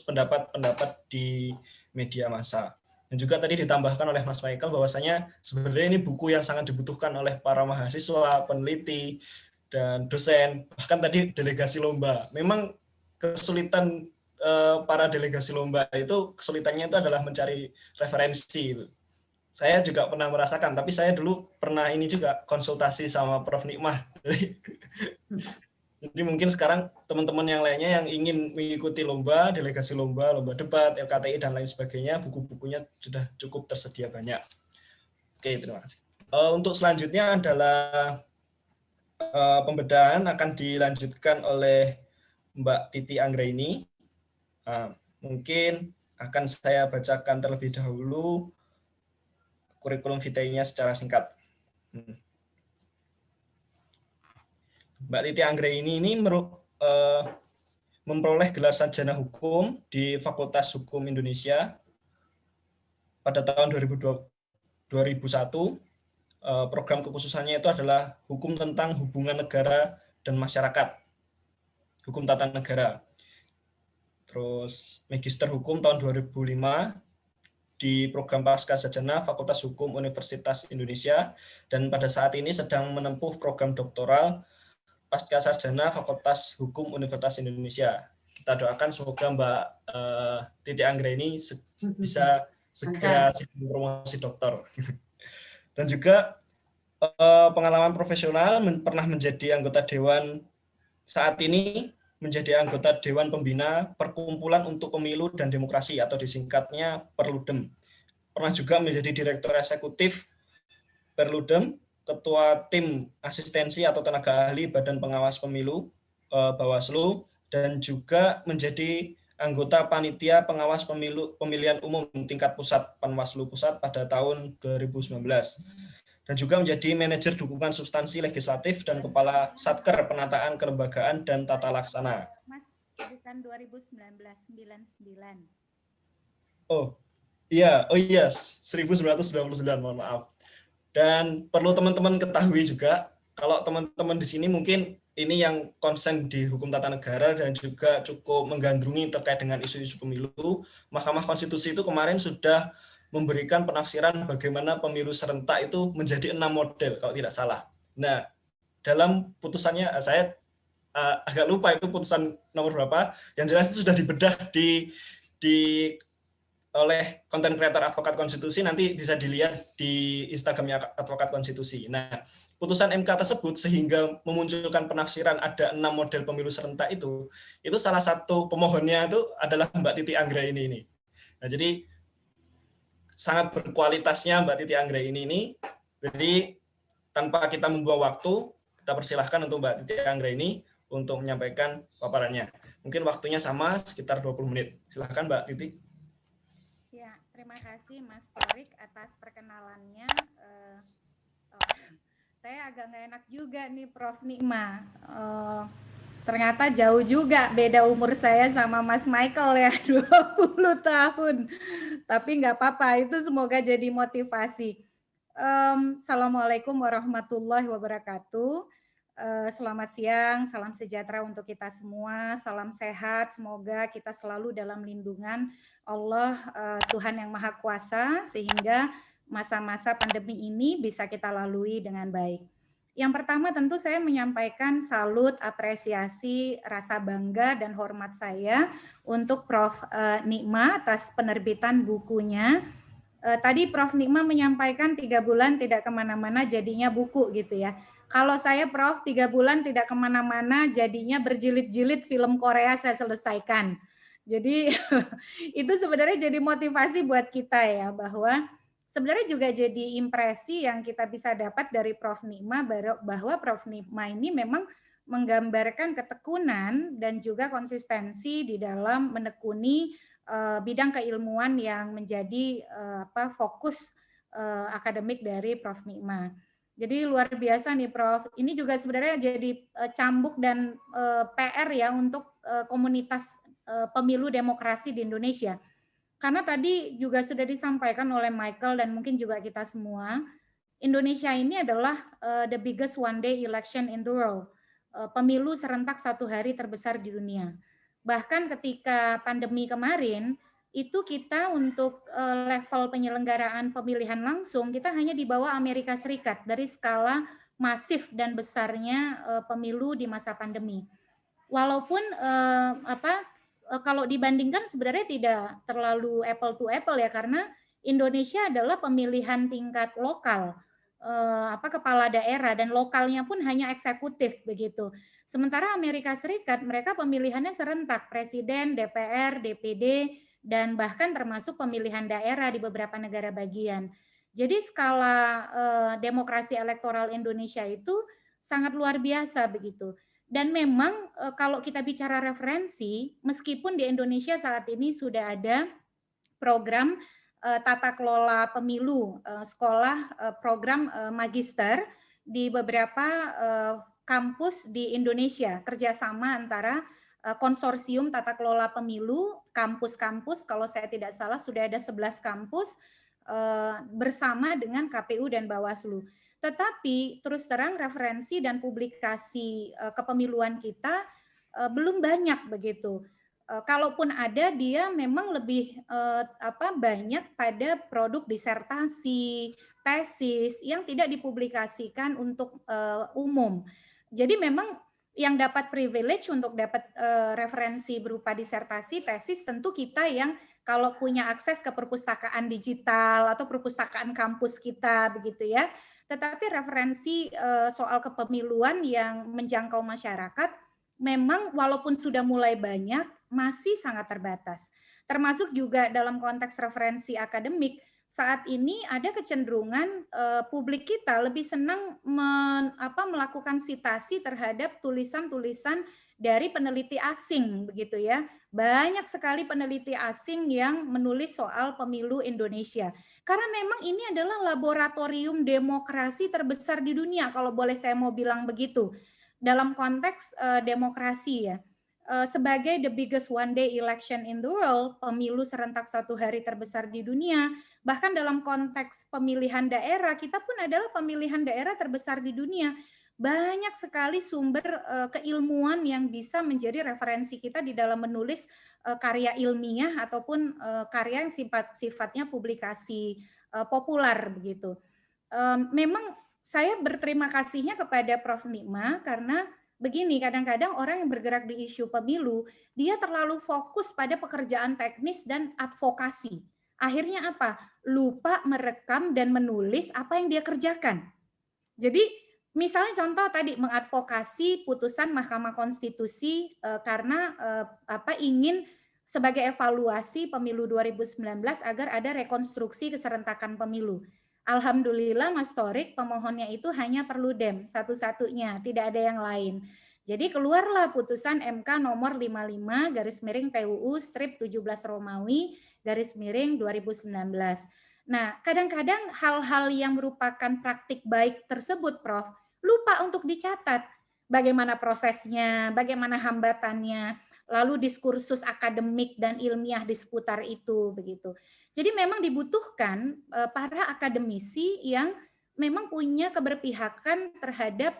pendapat-pendapat di media massa. Dan juga tadi ditambahkan oleh Mas Michael bahwasanya sebenarnya ini buku yang sangat dibutuhkan oleh para mahasiswa, peneliti, dan dosen, bahkan tadi delegasi lomba. Memang kesulitan para delegasi lomba itu, kesulitannya itu adalah mencari referensi. Saya juga pernah merasakan, tapi saya dulu pernah ini juga konsultasi sama Prof. Nikmah. Jadi mungkin sekarang teman-teman yang lainnya yang ingin mengikuti lomba, delegasi lomba, lomba debat, LKTI, dan lain sebagainya, buku-bukunya sudah cukup tersedia banyak. Oke, terima kasih. Untuk selanjutnya adalah pembedahan akan dilanjutkan oleh Mbak Titi Anggraini. Mungkin akan saya bacakan terlebih dahulu kurikulum vitae-nya secara singkat. Mbak Titi Anggraini ini memperoleh gelar sarjana hukum di Fakultas Hukum Indonesia pada tahun 2001. Program kekhususannya itu adalah hukum tentang hubungan negara dan masyarakat, hukum tata negara. Terus magister hukum tahun 2005 di program pasca sarjana Fakultas Hukum Universitas Indonesia, dan pada saat ini sedang menempuh program doktoral pasca sarjana Fakultas Hukum Universitas Indonesia. Kita doakan semoga Mbak Titi Anggraini bisa segera promosi doktor. Dan juga pengalaman profesional, pernah menjadi anggota Dewan saat ini menjadi anggota Dewan Pembina Perkumpulan untuk Pemilu dan Demokrasi atau disingkatnya Perludem. Pernah juga menjadi Direktur Eksekutif Perludem, Ketua Tim Asistensi atau Tenaga Ahli Badan Pengawas Pemilu Bawaslu, dan juga menjadi anggota Panitia Pengawas Pemilihan Umum tingkat pusat Panwaslu Pusat pada tahun 2019. Dan juga menjadi manajer dukungan substansi legislatif dan kepala Satker Penataan Kelembagaan dan Tata Laksana. Mas, bukan 2019, 99. Oh iya, 1999, mohon maaf. Dan perlu teman-teman ketahui juga, kalau teman-teman di sini mungkin ini yang konsen di hukum tata negara dan juga cukup menggandrungi terkait dengan isu-isu pemilu, Mahkamah Konstitusi itu kemarin sudah memberikan penafsiran bagaimana pemilu serentak itu menjadi 6 model kalau tidak salah. Nah, dalam putusannya saya agak lupa itu putusan nomor berapa, yang jelas itu sudah dibedah oleh konten kreator Advokat Konstitusi, nanti bisa dilihat di Instagramnya Advokat Konstitusi. Nah, putusan MK tersebut sehingga memunculkan penafsiran ada 6 model pemilu serentak itu salah satu pemohonnya itu adalah Mbak Titi Anggraini ini. Nah, jadi sangat berkualitasnya Mbak Titi Anggraini ini. Jadi tanpa kita membuang waktu, kita persilahkan untuk Mbak Titi Anggraini untuk menyampaikan paparannya. Mungkin waktunya sama sekitar 20 menit. Silahkan Mbak Titi. Ya, terima kasih Mas Torik atas perkenalannya. Saya agak nggak enak juga nih Prof. Nikma. Ternyata jauh juga beda umur saya sama Mas Michael ya, 20 tahun. Tapi nggak apa-apa, itu semoga jadi motivasi. Assalamualaikum warahmatullahi wabarakatuh. Selamat siang, salam sejahtera untuk kita semua, salam sehat, semoga kita selalu dalam lindungan Allah, Tuhan yang Maha Kuasa, sehingga masa-masa pandemi ini bisa kita lalui dengan baik. Yang pertama tentu saya menyampaikan salut, apresiasi, rasa bangga dan hormat saya untuk Prof. Nikma atas penerbitan bukunya. Tadi Prof. Nikma menyampaikan 3 bulan tidak kemana-mana jadinya buku gitu ya. Kalau saya Prof 3 bulan tidak kemana-mana jadinya berjilid-jilid film Korea saya selesaikan. Jadi itu sebenarnya jadi motivasi buat kita ya, bahwa sebenarnya juga jadi impresi yang kita bisa dapat dari Prof Nikma, bahwa Prof Nikma ini memang menggambarkan ketekunan dan juga konsistensi di dalam menekuni bidang keilmuan yang menjadi fokus akademik dari Prof Nikma. Jadi luar biasa nih Prof. Ini juga sebenarnya jadi cambuk dan PR ya untuk komunitas pemilu demokrasi di Indonesia. Karena tadi juga sudah disampaikan oleh Michael dan mungkin juga kita semua, Indonesia ini adalah the biggest one day election in the world. Pemilu serentak 1 hari terbesar di dunia. Bahkan ketika pandemi kemarin, itu kita untuk level penyelenggaraan pemilihan langsung kita hanya di bawah Amerika Serikat dari skala masif dan besarnya pemilu di masa pandemi. Walaupun kalau dibandingkan sebenarnya tidak terlalu apple to apple ya, karena Indonesia adalah pemilihan tingkat lokal, kepala daerah, dan lokalnya pun hanya eksekutif begitu. Sementara Amerika Serikat mereka pemilihannya serentak, presiden, DPR, DPD, dan bahkan termasuk pemilihan daerah di beberapa negara bagian. Jadi skala demokrasi elektoral Indonesia itu sangat luar biasa begitu. Dan memang kalau kita bicara referensi, meskipun di Indonesia saat ini sudah ada program tata kelola pemilu, sekolah program magister di beberapa kampus di Indonesia, kerjasama antara konsorsium tata kelola pemilu, kampus-kampus, kalau saya tidak salah sudah ada 11 kampus bersama dengan KPU dan Bawaslu. Tetapi terus terang referensi dan publikasi kepemiluan kita belum banyak begitu. Kalaupun ada, dia memang lebih banyak pada produk disertasi, tesis yang tidak dipublikasikan untuk umum. Jadi memang yang dapat privilege untuk dapat referensi berupa disertasi, tesis, tentu kita yang kalau punya akses ke perpustakaan digital atau perpustakaan kampus kita begitu ya. Tetapi referensi soal kepemiluan yang menjangkau masyarakat memang walaupun sudah mulai banyak, masih sangat terbatas. Termasuk juga dalam konteks referensi akademik, saat ini ada kecenderungan publik kita lebih senang melakukan sitasi terhadap tulisan-tulisan dari peneliti asing, begitu ya. Banyak sekali peneliti asing yang menulis soal pemilu Indonesia. Karena memang ini adalah laboratorium demokrasi terbesar di dunia, kalau boleh saya mau bilang begitu. Dalam konteks demokrasi ya. Sebagai the biggest one day election in the world, pemilu serentak satu hari terbesar di dunia, bahkan dalam konteks pemilihan daerah, kita pun adalah pemilihan daerah terbesar di dunia. Banyak sekali sumber keilmuan yang bisa menjadi referensi kita di dalam menulis karya ilmiah ataupun karya yang sifatnya publikasi populer begitu. Memang saya berterima kasihnya kepada Prof. Nikma karena begini, kadang-kadang orang yang bergerak di isu pemilu, dia terlalu fokus pada pekerjaan teknis dan advokasi. Akhirnya apa? Lupa merekam dan menulis apa yang dia kerjakan. Jadi misalnya contoh tadi mengadvokasi putusan Mahkamah Konstitusi karena ingin sebagai evaluasi pemilu 2019 agar ada rekonstruksi keserentakan pemilu. Alhamdulillah Mas Torik pemohonnya itu hanya Perludem satu-satunya, tidak ada yang lain. Jadi keluarlah putusan MK nomor 55 garis miring PUU strip 17 Romawi garis miring 2019. Nah, kadang-kadang hal-hal yang merupakan praktik baik tersebut, Prof, lupa untuk dicatat. Bagaimana prosesnya, bagaimana hambatannya, lalu diskursus akademik dan ilmiah di seputar itu, begitu. Jadi memang dibutuhkan para akademisi yang memang punya keberpihakan terhadap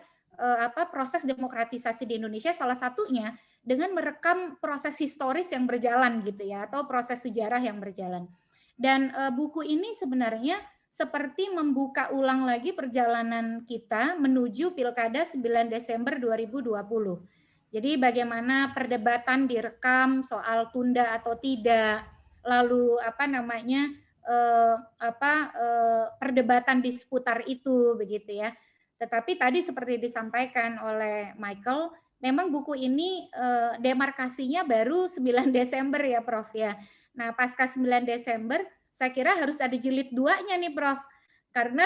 proses demokratisasi di Indonesia, salah satunya dengan merekam proses historis yang berjalan gitu ya, atau proses sejarah yang berjalan. Dan buku ini sebenarnya seperti membuka ulang lagi perjalanan kita menuju Pilkada 9 Desember 2020. Jadi bagaimana perdebatan direkam soal tunda atau tidak, lalu perdebatan di seputar itu begitu ya. Tetapi tadi seperti disampaikan oleh Michael, memang buku ini demarkasinya baru 9 Desember ya Prof ya. Nah, pasca 9 Desember saya kira harus ada jilid 2-nya nih Prof. Karena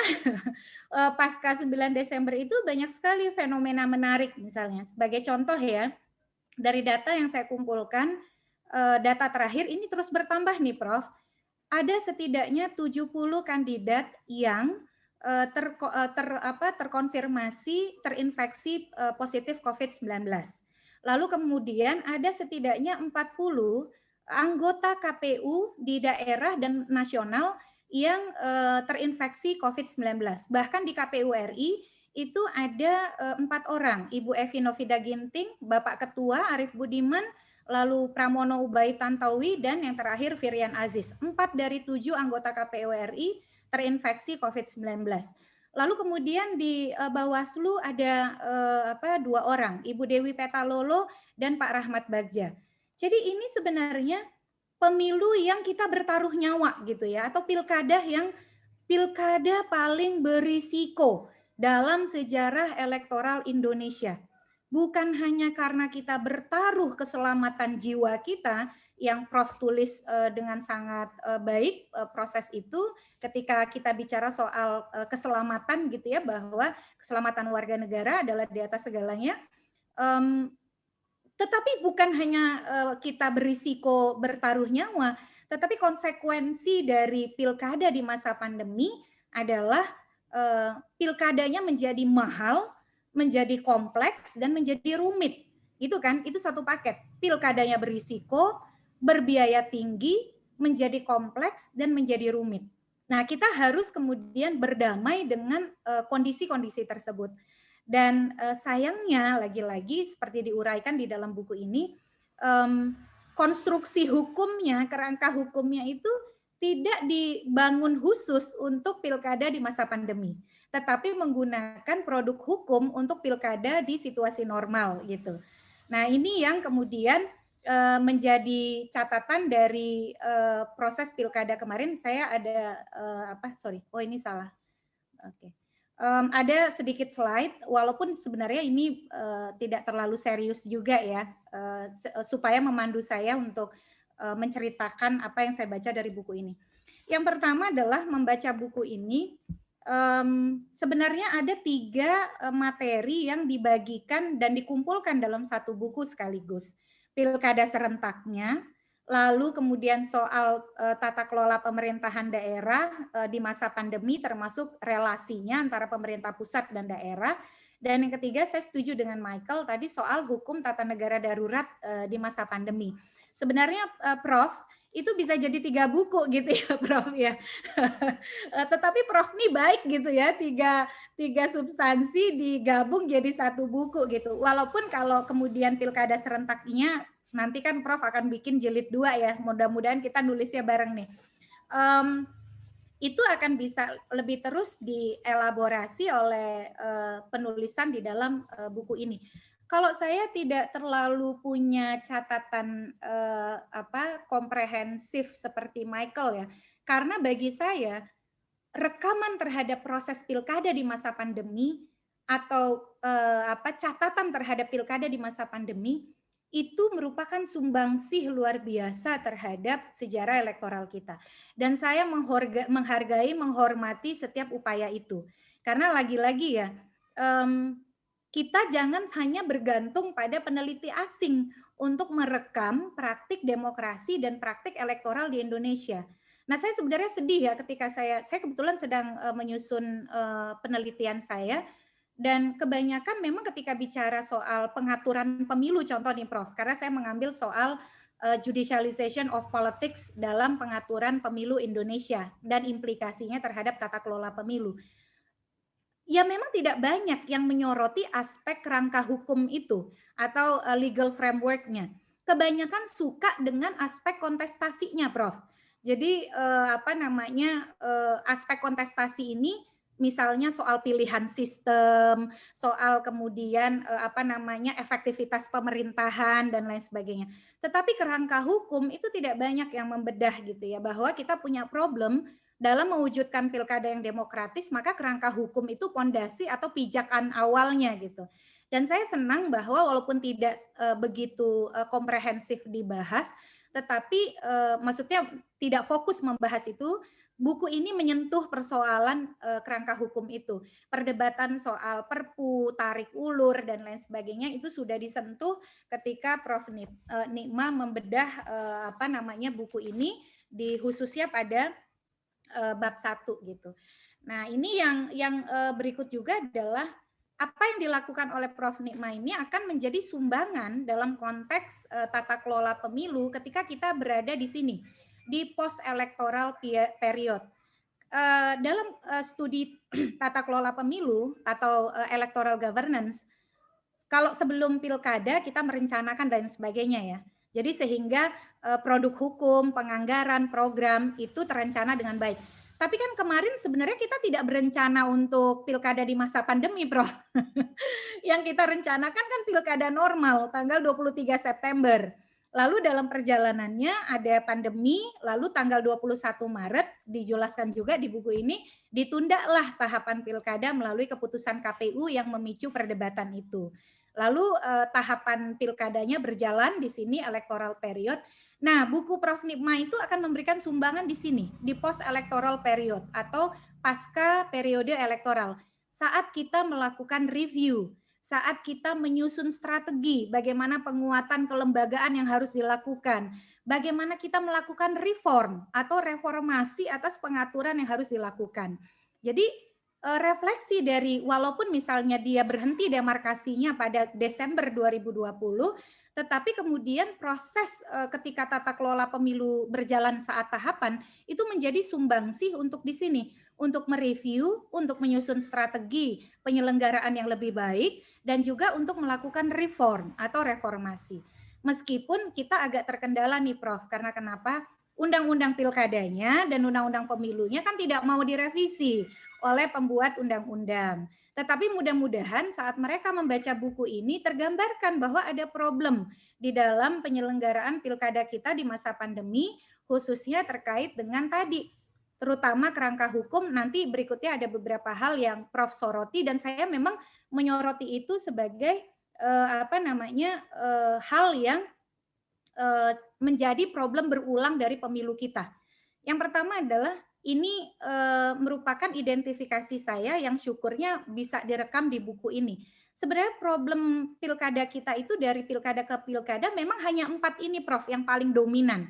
pasca 9 Desember itu banyak sekali fenomena menarik misalnya. Sebagai contoh ya, dari data yang saya kumpulkan, data terakhir ini terus bertambah nih Prof. Ada setidaknya 70 kandidat yang terkonfirmasi terinfeksi positif COVID-19. Lalu kemudian ada setidaknya 40 anggota KPU di daerah dan nasional yang terinfeksi COVID-19. Bahkan di KPU RI itu ada 4 orang, Ibu Evi Novida Ginting, Bapak Ketua Arief Budiman, lalu Pramono Ubay Tantowi, dan yang terakhir Firian Aziz. 4 dari 7 anggota KPU RI terinfeksi COVID-19. Lalu kemudian di Bawaslu ada 2 orang, Ibu Dewi Petalolo dan Pak Rahmat Bagja. Jadi ini sebenarnya pemilu yang kita bertaruh nyawa gitu ya, atau pilkada paling berisiko dalam sejarah elektoral Indonesia. Bukan hanya karena kita bertaruh keselamatan jiwa kita, yang Prof tulis dengan sangat baik proses itu ketika kita bicara soal keselamatan gitu ya, bahwa keselamatan warga negara adalah di atas segalanya. Tetapi bukan hanya kita berisiko bertaruh nyawa, tetapi konsekuensi dari pilkada di masa pandemi adalah pilkadanya menjadi mahal, menjadi kompleks, dan menjadi rumit. Itu kan, itu satu paket. Pilkadanya berisiko, berbiaya tinggi, menjadi kompleks, dan menjadi rumit. Nah, kita harus kemudian berdamai dengan kondisi-kondisi tersebut. Dan sayangnya lagi-lagi seperti diuraikan di dalam buku ini, konstruksi hukumnya, kerangka hukumnya itu tidak dibangun khusus untuk pilkada di masa pandemi, tetapi menggunakan produk hukum untuk pilkada di situasi normal gitu. Nah, ini yang kemudian menjadi catatan dari proses pilkada kemarin. Saya ada ini salah. Oke. Ada sedikit slide, walaupun sebenarnya ini tidak terlalu serius juga ya, supaya memandu saya untuk menceritakan apa yang saya baca dari buku ini. Yang pertama adalah membaca buku ini, sebenarnya ada 3 materi yang dibagikan dan dikumpulkan dalam satu buku sekaligus. Pilkada serentaknya, lalu kemudian soal tata kelola pemerintahan daerah di masa pandemi, termasuk relasinya antara pemerintah pusat dan daerah. Dan yang ketiga, saya setuju dengan Michael tadi soal hukum tata negara darurat di masa pandemi. Sebenarnya Prof, itu bisa jadi 3 buku gitu ya Prof ya. Tetapi Prof ini baik gitu ya, tiga substansi digabung jadi satu buku gitu. Walaupun kalau kemudian pilkada serentaknya nanti kan Prof akan bikin jilid 2 ya, mudah-mudahan kita nulisnya bareng nih. Itu akan bisa lebih terus dielaborasi oleh penulisan di dalam buku ini. Kalau saya tidak terlalu punya catatan komprehensif seperti Michael ya, karena bagi saya rekaman terhadap proses pilkada di masa pandemi atau catatan terhadap pilkada di masa pandemi itu merupakan sumbangsih luar biasa terhadap sejarah elektoral kita. Dan saya menghargai, menghormati setiap upaya itu. Karena lagi-lagi ya, kita jangan hanya bergantung pada peneliti asing untuk merekam praktik demokrasi dan praktik elektoral di Indonesia. Nah, saya sebenarnya sedih ya ketika saya kebetulan sedang menyusun penelitian saya, dan kebanyakan memang ketika bicara soal pengaturan pemilu, contoh nih Prof, karena saya mengambil soal judicialization of politics dalam pengaturan pemilu Indonesia dan implikasinya terhadap tata kelola pemilu. Ya memang tidak banyak yang menyoroti aspek kerangka hukum itu atau legal framework-nya. Kebanyakan suka dengan aspek kontestasinya, Prof. Jadi aspek kontestasi ini misalnya soal pilihan sistem, soal kemudian efektivitas pemerintahan dan lain sebagainya. Tetapi kerangka hukum itu tidak banyak yang membedah gitu ya, bahwa kita punya problem dalam mewujudkan pilkada yang demokratis, maka kerangka hukum itu pondasi atau pijakan awalnya gitu. Dan saya senang bahwa walaupun tidak begitu komprehensif dibahas, tetapi maksudnya tidak fokus membahas itu, buku ini menyentuh persoalan kerangka hukum itu. Perdebatan soal perpu, tarik ulur, dan lain sebagainya itu sudah disentuh ketika Prof. Nikma membedah buku ini, di khususnya pada bab 1 gitu. Nah ini yang berikut juga adalah apa yang dilakukan oleh Prof. Nikma ini akan menjadi sumbangan dalam konteks tata kelola pemilu ketika kita berada di sini, di post electoral period. Dalam studi tata kelola pemilu atau electoral governance, kalau sebelum pilkada kita merencanakan dan sebagainya ya. Jadi sehingga produk hukum, penganggaran, program itu terencana dengan baik. Tapi kan kemarin sebenarnya kita tidak berencana untuk pilkada di masa pandemi, Prof. Yang kita rencanakan kan pilkada normal tanggal 23 September. Lalu dalam perjalanannya ada pandemi, lalu tanggal 21 Maret dijelaskan juga di buku ini, ditundalah tahapan pilkada melalui keputusan KPU yang memicu perdebatan itu. Lalu tahapan pilkadanya berjalan di sini electoral period. Nah, buku Prof. Nikma itu akan memberikan sumbangan di sini, di post electoral period atau pasca periode elektoral. Saat kita melakukan review, saat kita menyusun strategi, bagaimana penguatan kelembagaan yang harus dilakukan, bagaimana kita melakukan reform atau reformasi atas pengaturan yang harus dilakukan. Jadi refleksi dari walaupun misalnya dia berhenti demarkasinya pada Desember 2020, tetapi kemudian proses ketika tata kelola pemilu berjalan saat tahapan itu menjadi sumbangsih untuk di sini, untuk mereview, untuk menyusun strategi penyelenggaraan yang lebih baik, dan juga untuk melakukan reform atau reformasi. Meskipun kita agak terkendala nih Prof, karena kenapa? Undang-undang pilkadanya dan undang-undang pemilunya kan tidak mau direvisi oleh pembuat undang-undang. Tetapi mudah-mudahan saat mereka membaca buku ini tergambarkan bahwa ada problem di dalam penyelenggaraan pilkada kita di masa pandemi, khususnya terkait dengan tadi terutama kerangka hukum. Nanti berikutnya ada beberapa hal yang Prof soroti dan saya memang menyoroti itu sebagai hal yang menjadi problem berulang dari pemilu kita. Yang pertama adalah ini merupakan identifikasi saya yang syukurnya bisa direkam di buku ini. Sebenarnya problem pilkada kita itu dari pilkada ke pilkada memang hanya 4 ini, Prof, yang paling dominan.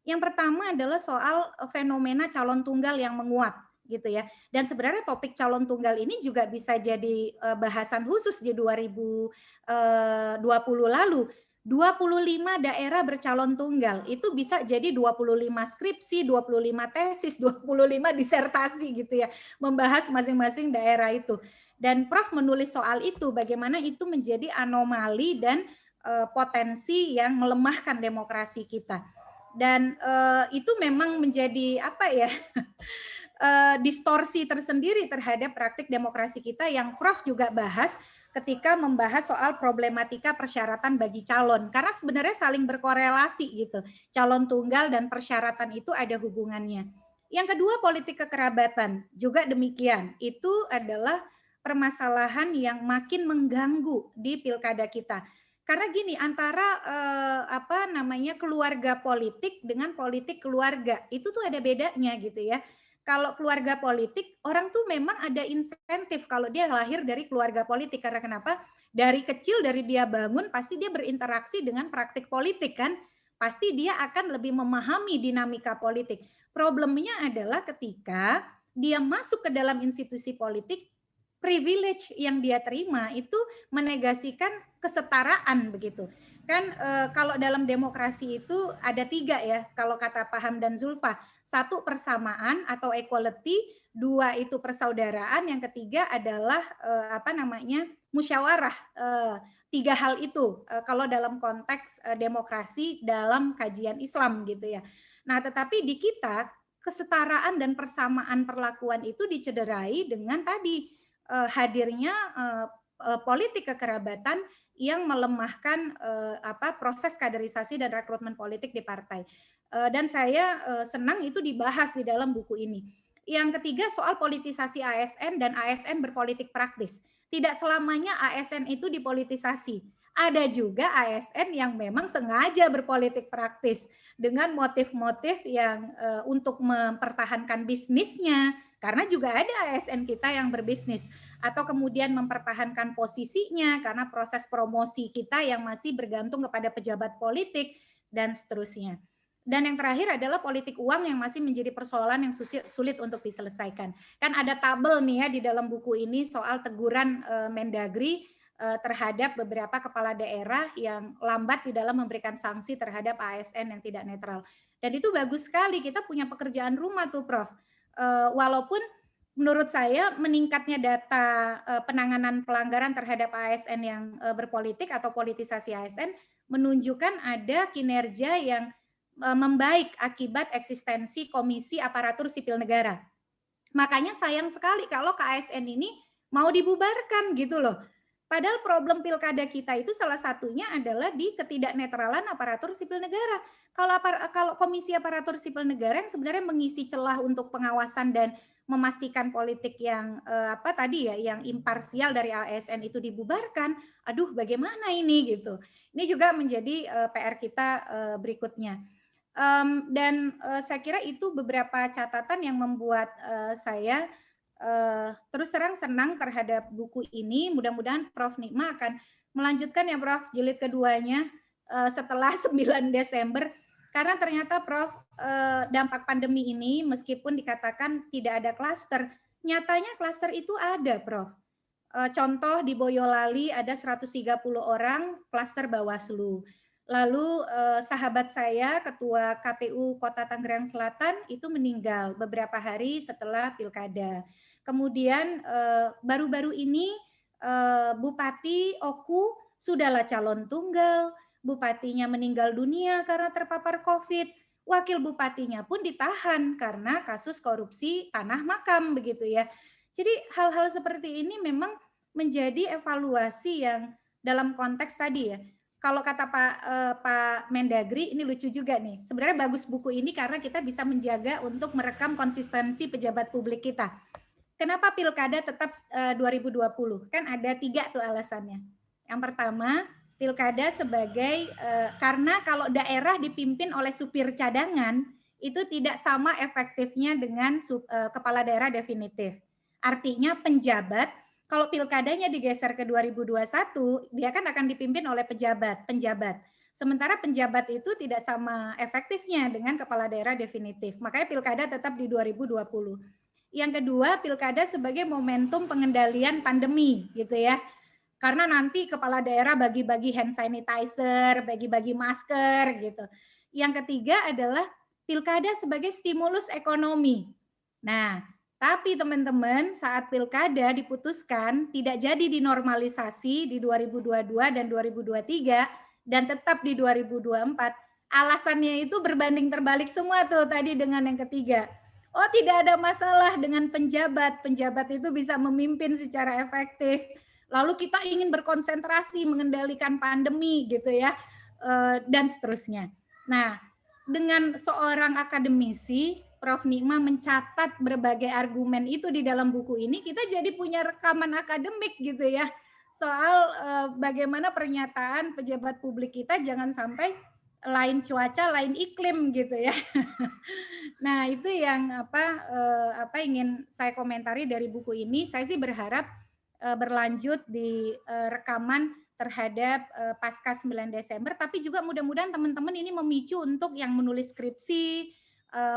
Yang pertama adalah soal fenomena calon tunggal yang menguat, gitu ya. Dan sebenarnya topik calon tunggal ini juga bisa jadi bahasan khusus di 2020 lalu. 25 daerah bercalon tunggal, itu bisa jadi 25 skripsi, 25 tesis, 25 disertasi gitu ya, membahas masing-masing daerah itu. Dan Prof menulis soal itu, bagaimana itu menjadi anomali dan potensi yang melemahkan demokrasi kita. Dan itu memang menjadi distorsi tersendiri terhadap praktik demokrasi kita yang Prof juga bahas ketika membahas soal problematika persyaratan bagi calon, karena sebenarnya saling berkorelasi gitu. Calon tunggal dan persyaratan itu ada hubungannya. Yang kedua, politik kekerabatan juga demikian. Itu adalah permasalahan yang makin mengganggu di pilkada kita. Karena gini, antara keluarga politik dengan politik keluarga itu tuh ada bedanya gitu ya. Kalau keluarga politik, orang tuh memang ada insentif kalau dia lahir dari keluarga politik. Karena kenapa? Dari kecil, dari dia bangun, pasti dia berinteraksi dengan praktik politik kan. Pasti dia akan lebih memahami dinamika politik. Problemnya adalah ketika dia masuk ke dalam institusi politik, privilege yang dia terima itu menegasikan kesetaraan begitu. Kan kalau dalam demokrasi itu ada 3 ya, kalau kata Pak Hamdan Zulfa. 1 persamaan atau equality, 2 itu persaudaraan, yang ketiga adalah musyawarah. 3 hal itu kalau dalam konteks demokrasi dalam kajian Islam gitu ya. Nah, tetapi di kita kesetaraan dan persamaan perlakuan itu dicederai dengan tadi hadirnya politik kekerabatan yang melemahkan proses kaderisasi dan rekrutmen politik di partai. Dan saya senang itu dibahas di dalam buku ini. Yang ketiga soal politisasi ASN dan ASN berpolitik praktis. Tidak selamanya ASN itu dipolitisasi. Ada juga ASN yang memang sengaja berpolitik praktis dengan motif-motif yang untuk mempertahankan bisnisnya, karena juga ada ASN kita yang berbisnis, atau kemudian mempertahankan posisinya karena proses promosi kita yang masih bergantung kepada pejabat politik dan seterusnya. Dan yang terakhir adalah politik uang yang masih menjadi persoalan yang sulit untuk diselesaikan. Kan ada tabel nih ya di dalam buku ini soal teguran Mendagri terhadap beberapa kepala daerah yang lambat di dalam memberikan sanksi terhadap ASN yang tidak netral. Dan itu bagus sekali, kita punya pekerjaan rumah tuh Prof. Walaupun menurut saya meningkatnya data penanganan pelanggaran terhadap ASN yang berpolitik atau politisasi ASN menunjukkan ada kinerja yang membaik akibat eksistensi Komisi Aparatur Sipil Negara. Makanya sayang sekali kalau KASN ini mau dibubarkan gitu loh. Padahal problem pilkada kita itu salah satunya adalah di ketidaknetralan aparatur sipil negara. Kalau Komisi Aparatur Sipil Negara yang sebenarnya mengisi celah untuk pengawasan dan memastikan politik yang yang imparsial dari ASN itu dibubarkan, aduh bagaimana ini gitu. Ini juga menjadi PR kita berikutnya. Dan saya kira itu beberapa catatan yang membuat saya terus terang senang terhadap buku ini. Mudah-mudahan Prof. Nikma akan melanjutkan ya Prof. jilid keduanya setelah 9 Desember. Karena ternyata Prof. Dampak pandemi ini meskipun dikatakan tidak ada klaster, nyatanya klaster itu ada Prof. Contoh di Boyolali ada 130 orang klaster Bawaslu. Lalu sahabat saya, Ketua KPU Kota Tangerang Selatan itu meninggal beberapa hari setelah pilkada. Kemudian baru-baru ini Bupati Oku sudahlah calon tunggal, bupatinya meninggal dunia karena terpapar COVID. Wakil bupatinya pun ditahan karena kasus korupsi tanah makam begitu ya. Jadi hal-hal seperti ini memang menjadi evaluasi yang dalam konteks tadi ya. kalau kata Pak Mendagri, ini lucu juga nih. Sebenarnya bagus buku ini karena kita bisa menjaga untuk merekam konsistensi pejabat publik kita. Kenapa pilkada tetap 2020? Kan ada 3 tuh alasannya. Yang pertama, pilkada sebagai karena kalau daerah dipimpin oleh supir cadangan itu tidak sama efektifnya dengan kepala daerah definitif. Artinya penjabat, kalau pilkadanya digeser ke 2021, dia kan akan dipimpin oleh penjabat. Sementara penjabat itu tidak sama efektifnya dengan kepala daerah definitif. Makanya pilkada tetap di 2020. Yang kedua, pilkada sebagai momentum pengendalian pandemi gitu ya. Karena nanti kepala daerah bagi-bagi hand sanitizer, bagi-bagi masker gitu. Yang ketiga adalah pilkada sebagai stimulus ekonomi. Nah, tapi teman-teman saat pilkada diputuskan tidak jadi dinormalisasi di 2022 dan 2023 dan tetap di 2024, alasannya itu berbanding terbalik semua tuh tadi dengan yang ketiga. Oh, tidak ada masalah dengan penjabat. Penjabat itu bisa memimpin secara efektif. Lalu kita ingin berkonsentrasi mengendalikan pandemi gitu ya, dan seterusnya. Nah, dengan seorang akademisi, Prof. Nikma mencatat berbagai argumen itu di dalam buku ini, kita jadi punya rekaman akademik gitu ya, soal bagaimana pernyataan pejabat publik kita jangan sampai lain cuaca, lain iklim gitu ya. Nah, itu yang apa ingin saya komentari dari buku ini. Saya sih berharap berlanjut di rekaman terhadap pasca 9 Desember, tapi juga mudah-mudahan teman-teman ini memicu untuk yang menulis skripsi,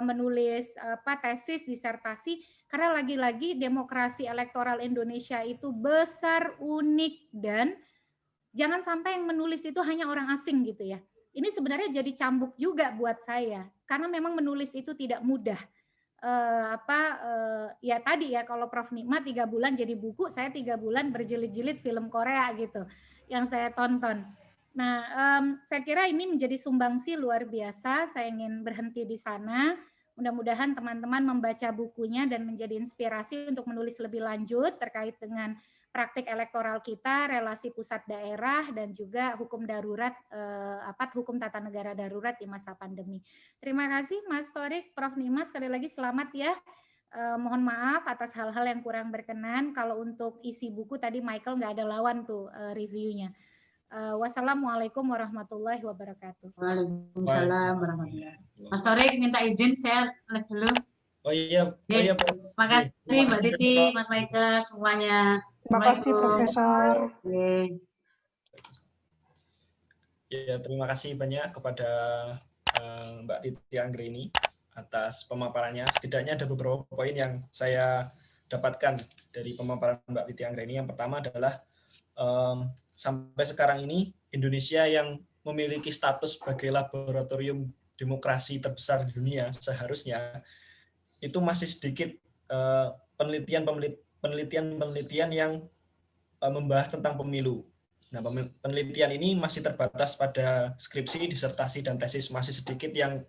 menulis tesis, disertasi, karena lagi-lagi demokrasi elektoral Indonesia itu besar, unik, dan jangan sampai yang menulis itu hanya orang asing gitu ya. Ini sebenarnya jadi cambuk juga buat saya, karena memang menulis itu tidak mudah. Ya tadi ya, kalau Prof. Nikma 3 bulan jadi buku, saya 3 bulan berjilid-jilid film Korea gitu yang saya tonton. Nah, saya kira ini menjadi sumbangsi luar biasa. Saya ingin berhenti di sana. Mudah-mudahan teman-teman membaca bukunya dan menjadi inspirasi untuk menulis lebih lanjut terkait dengan praktik elektoral kita, relasi pusat daerah, dan juga hukum darurat, hukum tata negara darurat di masa pandemi. Terima kasih Mas Thorik, Prof. Nikma, sekali lagi selamat ya. Mohon maaf atas hal-hal yang kurang berkenan. Kalau untuk isi buku tadi Michael nggak ada lawan tuh reviewnya. Wassalamualaikum warahmatullahi wabarakatuh. Waalaikumsalam warahmatullahi wabarakatuh. Mas Thorik minta izin saya live dulu. Oh iya, Terima kasih Mbak Titi, Mas Michael, semuanya. Terima kasih Profesor. Ya, terima kasih banyak kepada Mbak Titi Anggraini atas pemaparannya. Setidaknya ada beberapa poin yang saya dapatkan dari pemaparan Mbak Titi Anggraini. Yang pertama adalah sampai sekarang ini Indonesia yang memiliki status sebagai laboratorium demokrasi terbesar di dunia seharusnya itu masih sedikit penelitian yang membahas tentang pemilu. Nah, penelitian ini masih terbatas pada skripsi, disertasi, dan tesis, masih sedikit yang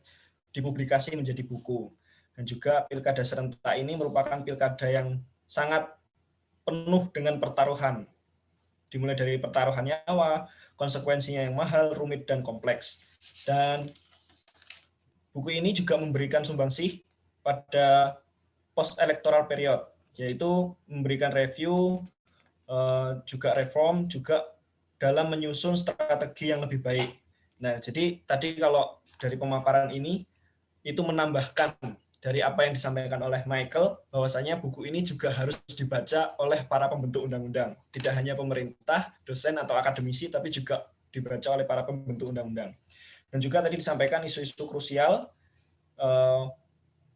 dipublikasi menjadi buku. Dan juga pilkada serentak ini merupakan pilkada yang sangat penuh dengan pertaruhan. Dimulai dari pertaruhan nyawa, konsekuensinya yang mahal, rumit, dan kompleks. Dan buku ini juga memberikan sumbangsih pada post-electoral period, yaitu memberikan review, juga reform, juga dalam menyusun strategi yang lebih baik. Nah, jadi tadi kalau dari pemaparan ini, itu menambahkan dari apa yang disampaikan oleh Michael, bahwasanya buku ini juga harus dibaca oleh para pembentuk undang-undang. Tidak hanya pemerintah, dosen, atau akademisi, tapi juga dibaca oleh para pembentuk undang-undang. Dan juga tadi disampaikan isu-isu krusial,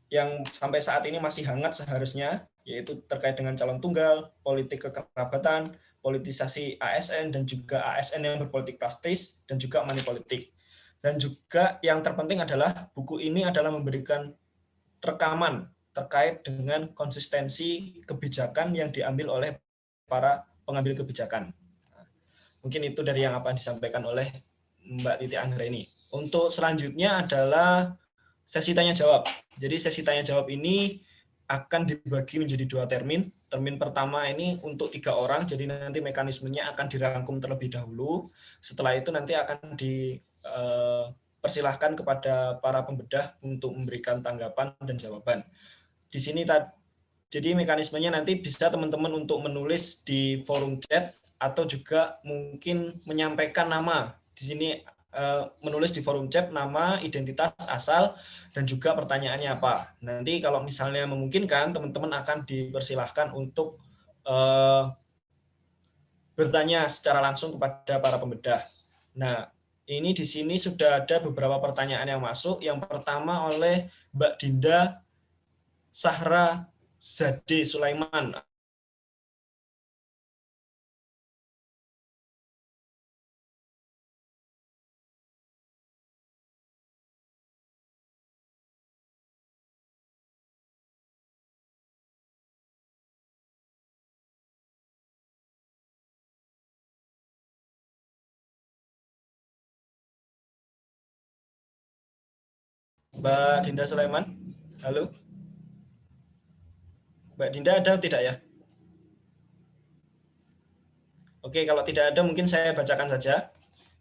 yang sampai saat ini masih hangat seharusnya, yaitu terkait dengan calon tunggal, politik kekerabatan, politisasi ASN, dan juga ASN yang berpolitik praktis, dan juga money politik. Dan juga yang terpenting adalah buku ini adalah memberikan rekaman terkait dengan konsistensi kebijakan yang diambil oleh para pengambil kebijakan. Mungkin itu dari yang apa disampaikan oleh Mbak Titi Anggraini. Untuk selanjutnya adalah sesi tanya jawab. Jadi sesi tanya jawab ini akan dibagi menjadi 2 termin. Termin pertama ini untuk 3 orang, jadi nanti mekanismenya akan dirangkum terlebih dahulu. Setelah itu nanti akan dipersilahkan kepada para pembedah untuk memberikan tanggapan dan jawaban. Di sini jadi mekanismenya nanti bisa teman-teman untuk menulis di forum chat atau juga mungkin menyampaikan nama. Di sini menulis di forum chat nama, identitas, asal, dan juga pertanyaannya apa. Nanti kalau misalnya memungkinkan, teman-teman akan dipersilahkan untuk bertanya secara langsung kepada para pembedah. Nah, ini di sini sudah ada beberapa pertanyaan yang masuk. Yang pertama oleh Mbak Dinda Sahra Zade Sulaiman. Mbak Dinda Sulaiman, halo? Mbak Dinda ada tidak ya? Oke, kalau tidak ada mungkin saya bacakan saja.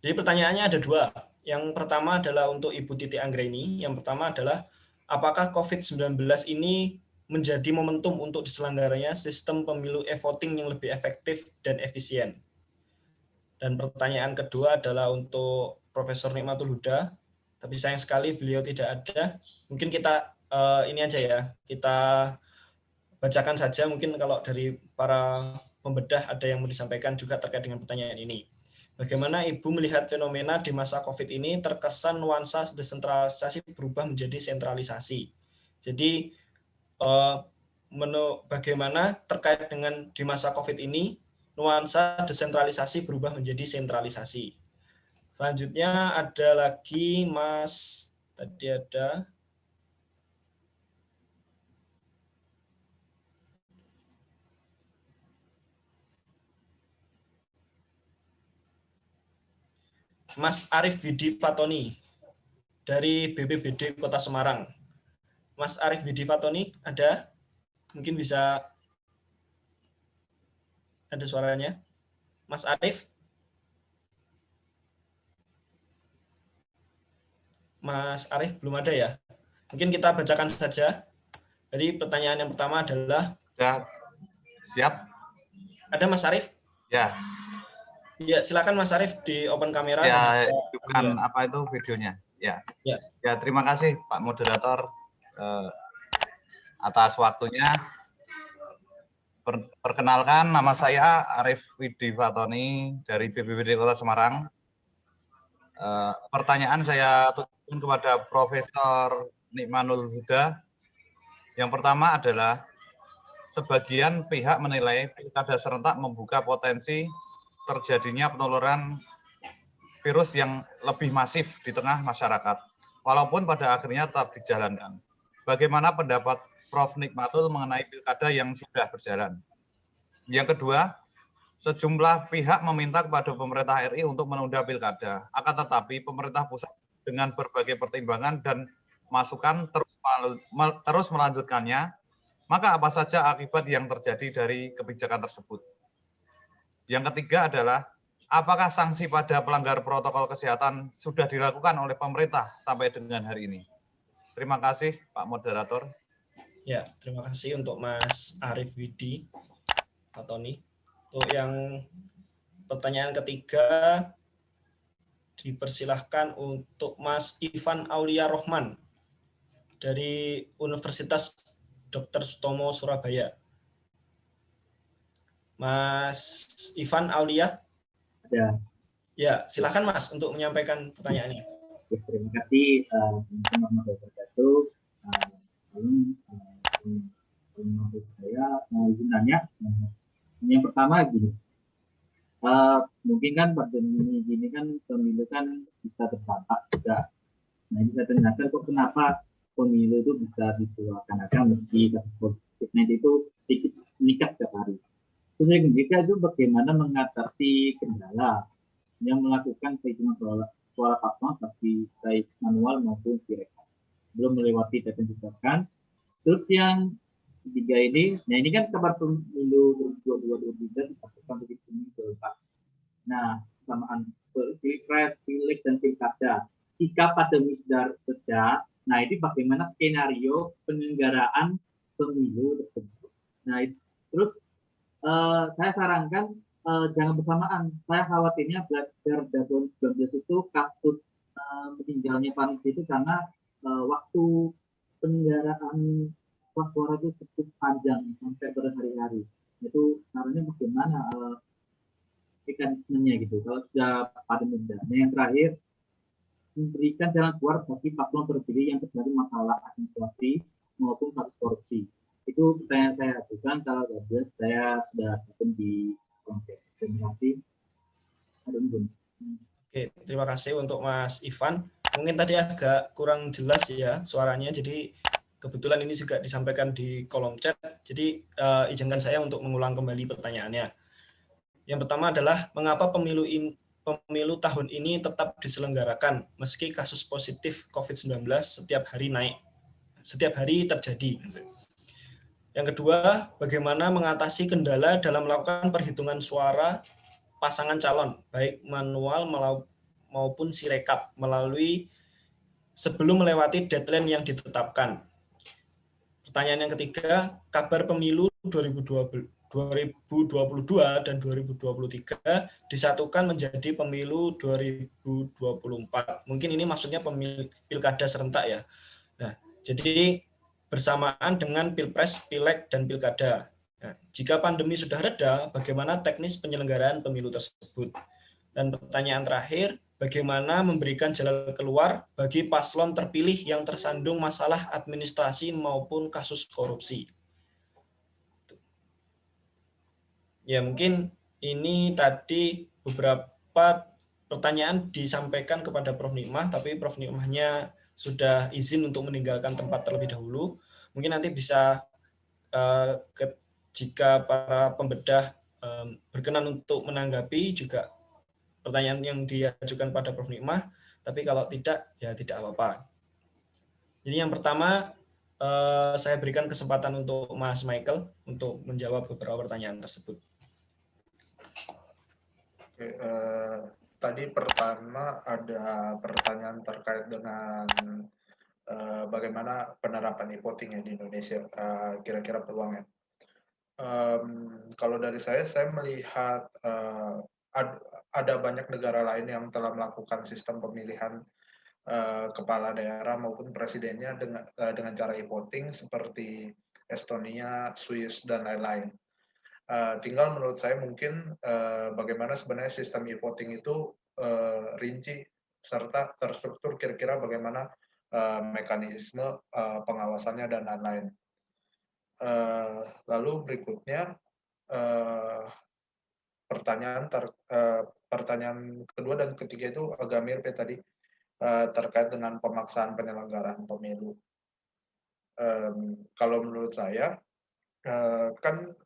Jadi pertanyaannya ada 2. Yang pertama adalah untuk Ibu Titi Anggraini. Yang pertama adalah, apakah COVID-19 ini menjadi momentum untuk diselenggaranya sistem pemilu e-voting yang lebih efektif dan efisien? Dan pertanyaan kedua adalah untuk Profesor Nikmatul Huda. Tapi sayang sekali beliau tidak ada. Mungkin kita ini aja ya, kita bacakan saja. Mungkin kalau dari para pembedah ada yang mau disampaikan juga terkait dengan pertanyaan ini. Bagaimana Ibu melihat fenomena di masa COVID ini terkesan nuansa desentralisasi berubah menjadi sentralisasi. Jadi bagaimana terkait dengan di masa COVID ini nuansa desentralisasi berubah menjadi sentralisasi. Selanjutnya ada lagi Mas, tadi ada Mas Arief Widi Fatoni dari BPBD Kota Semarang. Mas Arief Widi Fatoni ada? Mungkin bisa ada suaranya. Mas Arief? Mas Arief belum ada ya? Mungkin kita bacakan saja. Jadi pertanyaan yang pertama adalah... Ya, siap. Ada Mas Arief? Ya. Ya, silakan Mas Arief di open kamera. Ya, bukan apa itu videonya. Ya. Ya. Ya, terima kasih Pak Moderator atas waktunya. Perkenalkan, nama saya Arief Widi Fatoni dari BPBD Kota Semarang. Pertanyaan saya tujukan kepada Profesor Nikmatul Huda. Yang pertama adalah, sebagian pihak menilai pilkada serentak membuka potensi terjadinya penularan virus yang lebih masif di tengah masyarakat, walaupun pada akhirnya tetap dijalankan. Bagaimana pendapat Prof. Nikmatul mengenai pilkada yang sudah berjalan? Yang kedua, sejumlah pihak meminta kepada pemerintah RI untuk menunda pilkada, akan tetapi pemerintah pusat dengan berbagai pertimbangan dan masukan terus melanjutkannya, maka apa saja akibat yang terjadi dari kebijakan tersebut? Yang ketiga adalah, apakah sanksi pada pelanggar protokol kesehatan sudah dilakukan oleh pemerintah sampai dengan hari ini? Terima kasih, Pak Moderator. Ya, terima kasih untuk Mas Arief Widi Fatoni. Untuk yang pertanyaan ketiga, dipersilahkan untuk Mas Ivan Aulia Rohman dari Universitas Dr. Sutomo Surabaya. Mas Ivan Aulia? Ya. Ya, silakan Mas untuk menyampaikan pertanyaannya. Terima kasih teman-teman wabarakatuh. Menurut saya izin nanya. Yang pertama gini, mungkin kan pandemi ini kan pemilu kan bisa terdampak juga. Nah ini saya tanyakan kok kenapa pemilu itu bisa disuarakan meski COVID-19 itu sedikit meningkat setiap hari. Terus yang ketiga itu bagaimana mengatasi kendala yang melakukan perhitungan suara paslon baik manual maupun direkam, belum melewati data ditetapkan. Terus yang ketiga ini, nah ini kan kabar pemilu 2022 dilakukan di sini Pak. Nah, samaan pilpres, pileg dan pilkada. Jika pandemi sudah reda, nah ini bagaimana skenario penyelenggaraan pemilu tersebut. Nah, terus saya sarankan jangan bersamaan. Saya khawatirnya belajar dari 2019 itu kasus meninggalnya panitia itu karena waktu penyelenggaraan suara itu cukup panjang sampai berhari-hari. Itu caranya bagaimana mekanismenya gitu. Kalau sudah pada muda. Nah, yang terakhir memberikan jalan keluar bagi paslon terpilih yang terjadi masalah administrasi maupun kasus korupsi. Itu pertanyaan saya ajukan. Kalau ada saya sudah akan di konten. Terima kasih. Oke, terima kasih untuk Mas Ivan. Mungkin tadi agak kurang jelas ya suaranya, jadi kebetulan ini juga disampaikan di kolom chat, jadi izinkan saya untuk mengulang kembali pertanyaannya. Yang pertama adalah mengapa pemilu tahun ini tetap diselenggarakan meski kasus positif COVID-19 setiap hari naik, setiap hari terjadi. Yang kedua, bagaimana mengatasi kendala dalam melakukan perhitungan suara pasangan calon, baik manual maupun sirekap melalui sebelum melewati deadline yang ditetapkan. Pertanyaan yang ketiga, kabar pemilu 2022 dan 2023 disatukan menjadi pemilu 2024. Mungkin ini maksudnya pilkada serentak ya. Nah, jadi bersamaan dengan pilpres, pileg, dan pilkada. Nah, jika pandemi sudah reda, bagaimana teknis penyelenggaraan pemilu tersebut? Dan pertanyaan terakhir, bagaimana memberikan jalan keluar bagi paslon terpilih yang tersandung masalah administrasi maupun kasus korupsi? Ya, mungkin ini tadi beberapa pertanyaan disampaikan kepada Prof. Nikmah, tapi Prof. Nikmahnya sudah izin untuk meninggalkan tempat terlebih dahulu. Mungkin nanti bisa jika para pembedah berkenan untuk menanggapi juga pertanyaan yang diajukan pada Prof. Nikmah, tapi kalau tidak, ya tidak apa-apa. Jadi yang pertama, saya berikan kesempatan untuk Mas Michael untuk menjawab beberapa pertanyaan tersebut. Oke, tadi pertama ada pertanyaan terkait dengan bagaimana penerapan e-voting di Indonesia, kira-kira peluangnya. Kalau dari saya melihat ada banyak negara lain yang telah melakukan sistem pemilihan kepala daerah maupun presidennya dengan cara e-voting seperti Estonia, Swiss, dan lain-lain. Tinggal menurut saya mungkin bagaimana sebenarnya sistem e-voting itu rinci serta terstruktur kira-kira bagaimana mekanisme pengawasannya dan lain-lain. Lalu berikutnya pertanyaan kedua dan ketiga itu agak mirip ya tadi terkait dengan pemaksaan penyelenggaraan pemilu. Kalau menurut saya kan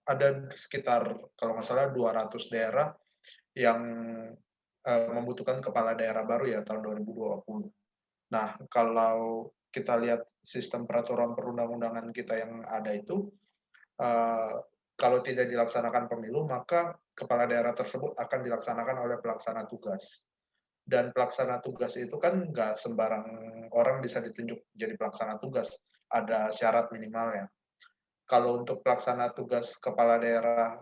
ada sekitar kalau nggak salah 200 daerah yang membutuhkan kepala daerah baru ya tahun 2020. Nah, kalau kita lihat sistem peraturan perundang-undangan kita yang ada itu, kalau tidak dilaksanakan pemilu, maka kepala daerah tersebut akan dilaksanakan oleh pelaksana tugas. Dan pelaksana tugas itu kan nggak sembarang orang bisa ditunjuk jadi pelaksana tugas, ada syarat minimalnya. Kalau untuk pelaksana tugas kepala daerah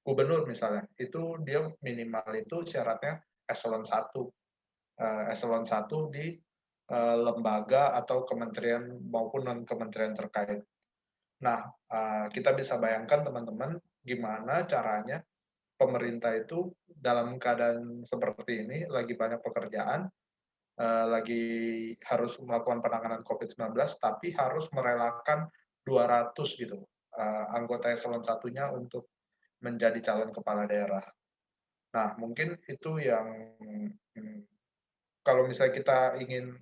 gubernur misalnya, itu dia minimal itu syaratnya eselon 1. Eselon 1 di lembaga atau kementerian maupun non-kementerian terkait. Nah, kita bisa bayangkan teman-teman gimana caranya pemerintah itu dalam keadaan seperti ini, lagi banyak pekerjaan, lagi harus melakukan penanganan COVID-19, tapi harus merelakan 200 gitu anggota eselon 1-nya untuk menjadi calon kepala daerah. Nah, mungkin itu yang kalau misalnya kita ingin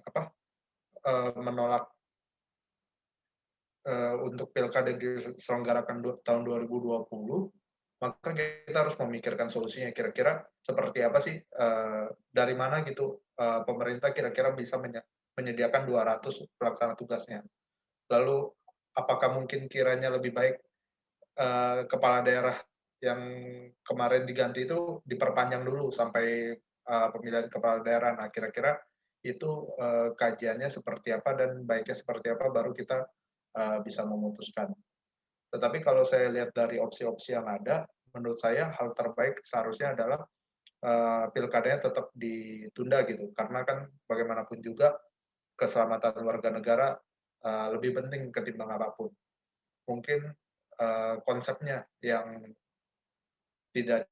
menolak untuk pilkada diselenggarakan tahun 2020, maka kita harus memikirkan solusinya. Kira-kira seperti apa sih, dari mana gitu pemerintah kira-kira bisa menyediakan 200 pelaksana tugasnya. Lalu apakah mungkin kiranya lebih baik kepala daerah yang kemarin diganti itu diperpanjang dulu sampai pemilihan kepala daerah. Nah, kira-kira itu kajiannya seperti apa dan baiknya seperti apa baru kita bisa memutuskan. Tetapi kalau saya lihat dari opsi-opsi yang ada, menurut saya hal terbaik seharusnya adalah pilkadanya tetap ditunda gitu, karena kan bagaimanapun juga keselamatan warga negara lebih penting ketimbang apapun. Mungkin konsepnya yang tidak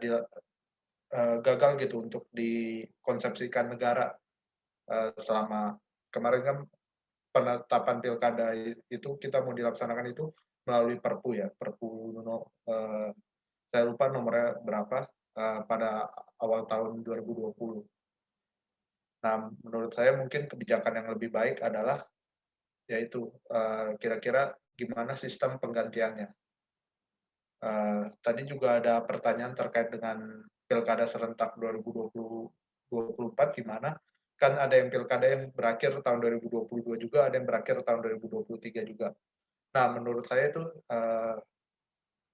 gagal gitu untuk dikonsepsikan negara selama kemarin kan penetapan pilkada itu kita mau dilaksanakan itu melalui Perpu ya, Perpu saya lupa nomornya berapa pada awal tahun 2020. Nah, menurut saya mungkin kebijakan yang lebih baik adalah yaitu kira-kira gimana sistem penggantiannya. Tadi juga ada pertanyaan terkait dengan pilkada serentak 2024 gimana? Kan ada yang pilkada yang berakhir tahun 2022 juga, ada yang berakhir tahun 2023 juga. Nah, menurut saya itu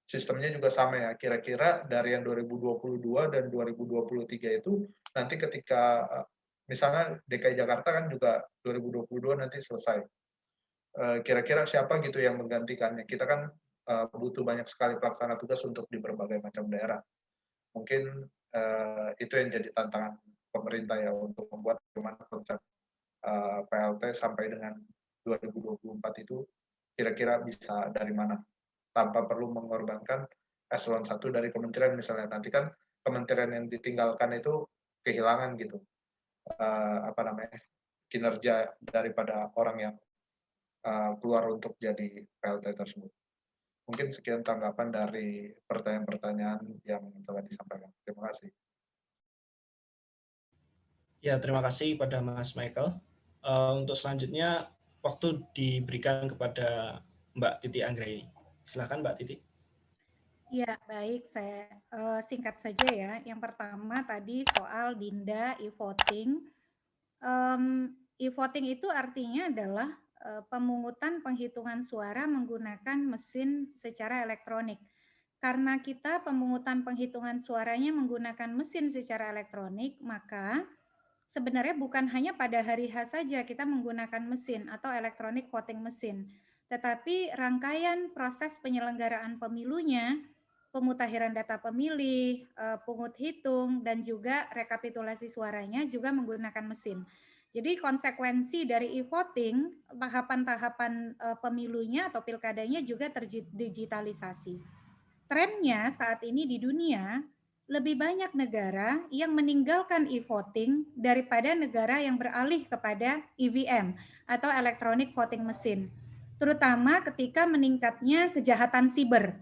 sistemnya juga sama ya. Kira-kira dari yang 2022 dan 2023 itu nanti ketika misalnya DKI Jakarta kan juga 2022 nanti selesai. Kira-kira siapa gitu yang menggantikannya? Kita kan butuh banyak sekali pelaksana tugas untuk di berbagai macam daerah. Mungkin itu yang jadi tantangan pemerintah ya untuk membuat bagaimana konsep PLT sampai dengan 2024 itu kira-kira bisa dari mana tanpa perlu mengorbankan eselon 1 dari kementerian misalnya. Nanti kan kementerian yang ditinggalkan itu kehilangan gitu kinerja daripada orang yang keluar untuk jadi PLT tersebut. Mungkin sekian tanggapan dari pertanyaan-pertanyaan yang telah disampaikan. Terima kasih. Ya, terima kasih pada Mas Michael. Untuk selanjutnya, waktu diberikan kepada Mbak Titi Anggraini. Silakan Mbak Titi. Ya, baik. Saya singkat saja ya. Yang pertama tadi soal Dinda e-voting. E-voting itu artinya adalah pemungutan penghitungan suara menggunakan mesin secara elektronik. Karena kita pemungutan penghitungan suaranya menggunakan mesin secara elektronik, maka sebenarnya bukan hanya pada hari H saja kita menggunakan mesin atau electronic voting machine, tetapi rangkaian proses penyelenggaraan pemilunya, pemutahiran data pemilih, pungut hitung, dan juga rekapitulasi suaranya juga menggunakan mesin. Jadi konsekuensi dari e-voting, tahapan-tahapan pemilunya atau pilkadanya juga terdigitalisasi. Trennya saat ini di dunia, lebih banyak negara yang meninggalkan e-voting daripada negara yang beralih kepada EVM atau electronic voting machine. Terutama ketika meningkatnya kejahatan siber.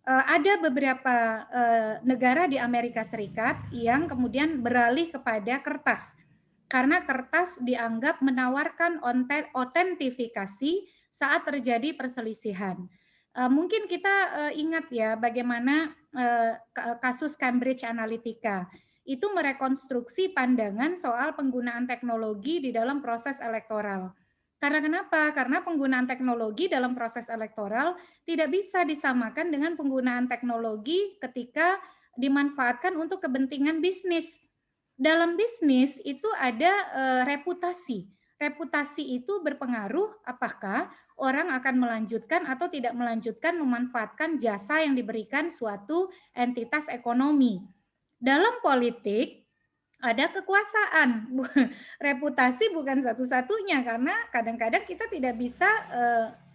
Ada beberapa negara di Amerika Serikat yang kemudian beralih kepada kertas. Karena kertas dianggap menawarkan otentifikasi saat terjadi perselisihan. Mungkin kita ingat ya bagaimana kasus Cambridge Analytica itu merekonstruksi pandangan soal penggunaan teknologi di dalam proses elektoral. Karena kenapa? Karena penggunaan teknologi dalam proses elektoral tidak bisa disamakan dengan penggunaan teknologi ketika dimanfaatkan untuk kepentingan bisnis. Dalam bisnis itu ada reputasi. Reputasi itu berpengaruh apakah orang akan melanjutkan atau tidak melanjutkan memanfaatkan jasa yang diberikan suatu entitas ekonomi. Dalam politik ada kekuasaan. Reputasi bukan satu-satunya karena kadang-kadang kita tidak bisa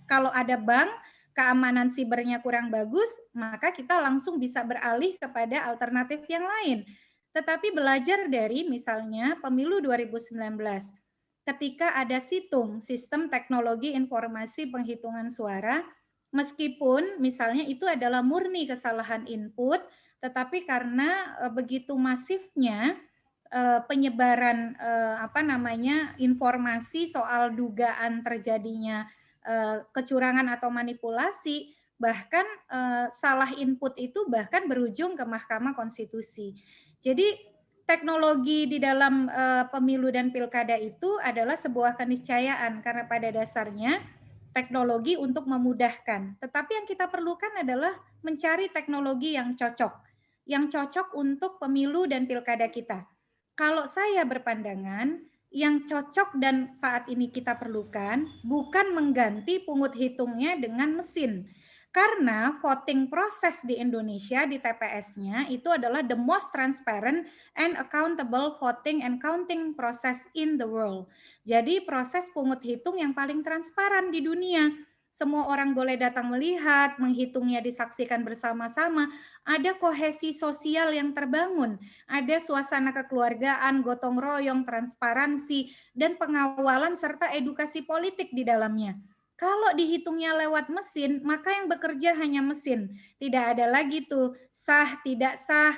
kalau ada bank keamanan sibernya kurang bagus, maka kita langsung bisa beralih kepada alternatif yang lain. Tetapi belajar dari misalnya pemilu 2019, ketika ada situng, sistem teknologi informasi penghitungan suara, meskipun misalnya itu adalah murni kesalahan input, tetapi karena begitu masifnya penyebaran informasi soal dugaan terjadinya kecurangan atau manipulasi, bahkan salah input itu bahkan berujung ke Mahkamah Konstitusi. Jadi teknologi di dalam pemilu dan pilkada itu adalah sebuah keniscayaan karena pada dasarnya teknologi untuk memudahkan. Tetapi yang kita perlukan adalah mencari teknologi yang cocok untuk pemilu dan pilkada kita. Kalau saya berpandangan, yang cocok dan saat ini kita perlukan bukan mengganti pungut hitungnya dengan mesin. Karena voting proses di Indonesia di TPS-nya itu adalah the most transparent and accountable voting and counting process in the world. Jadi proses pungut hitung yang paling transparan di dunia. Semua orang boleh datang melihat, menghitungnya disaksikan bersama-sama. Ada kohesi sosial yang terbangun, ada suasana kekeluargaan, gotong royong, transparansi, dan pengawalan serta edukasi politik di dalamnya. Kalau dihitungnya lewat mesin, maka yang bekerja hanya mesin. Tidak ada lagi tuh sah, tidak sah,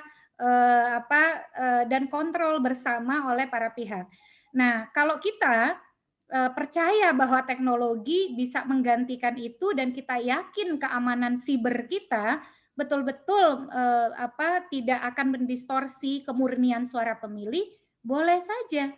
dan kontrol bersama oleh para pihak. Nah, kalau kita percaya bahwa teknologi bisa menggantikan itu dan kita yakin keamanan siber kita betul-betul tidak akan mendistorsi kemurnian suara pemilih, boleh saja.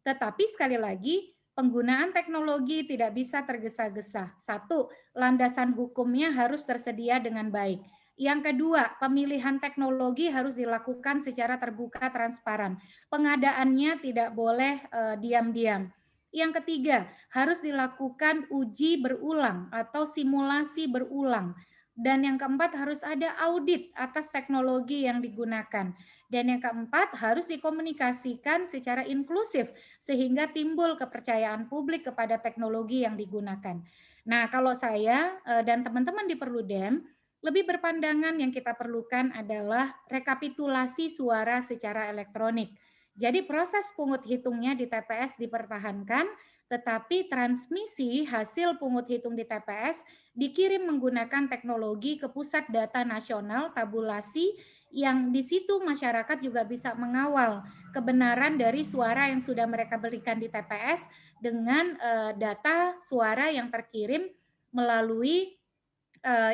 Tetapi sekali lagi, penggunaan teknologi tidak bisa tergesa-gesa. Satu, landasan hukumnya harus tersedia dengan baik. Yang kedua, pemilihan teknologi harus dilakukan secara terbuka, transparan. Pengadaannya tidak boleh diam-diam. Yang ketiga, harus dilakukan uji berulang atau simulasi berulang. Dan yang keempat, harus ada audit atas teknologi yang digunakan. Dan yang keempat, harus dikomunikasikan secara inklusif sehingga timbul kepercayaan publik kepada teknologi yang digunakan. Nah, kalau saya dan teman-teman di Perludem lebih berpandangan yang kita perlukan adalah rekapitulasi suara secara elektronik. Jadi proses pungut hitungnya di TPS dipertahankan, tetapi transmisi hasil pungut hitung di TPS dikirim menggunakan teknologi ke Pusat Data Nasional Tabulasi, yang di situ masyarakat juga bisa mengawal kebenaran dari suara yang sudah mereka berikan di TPS dengan data suara yang terkirim melalui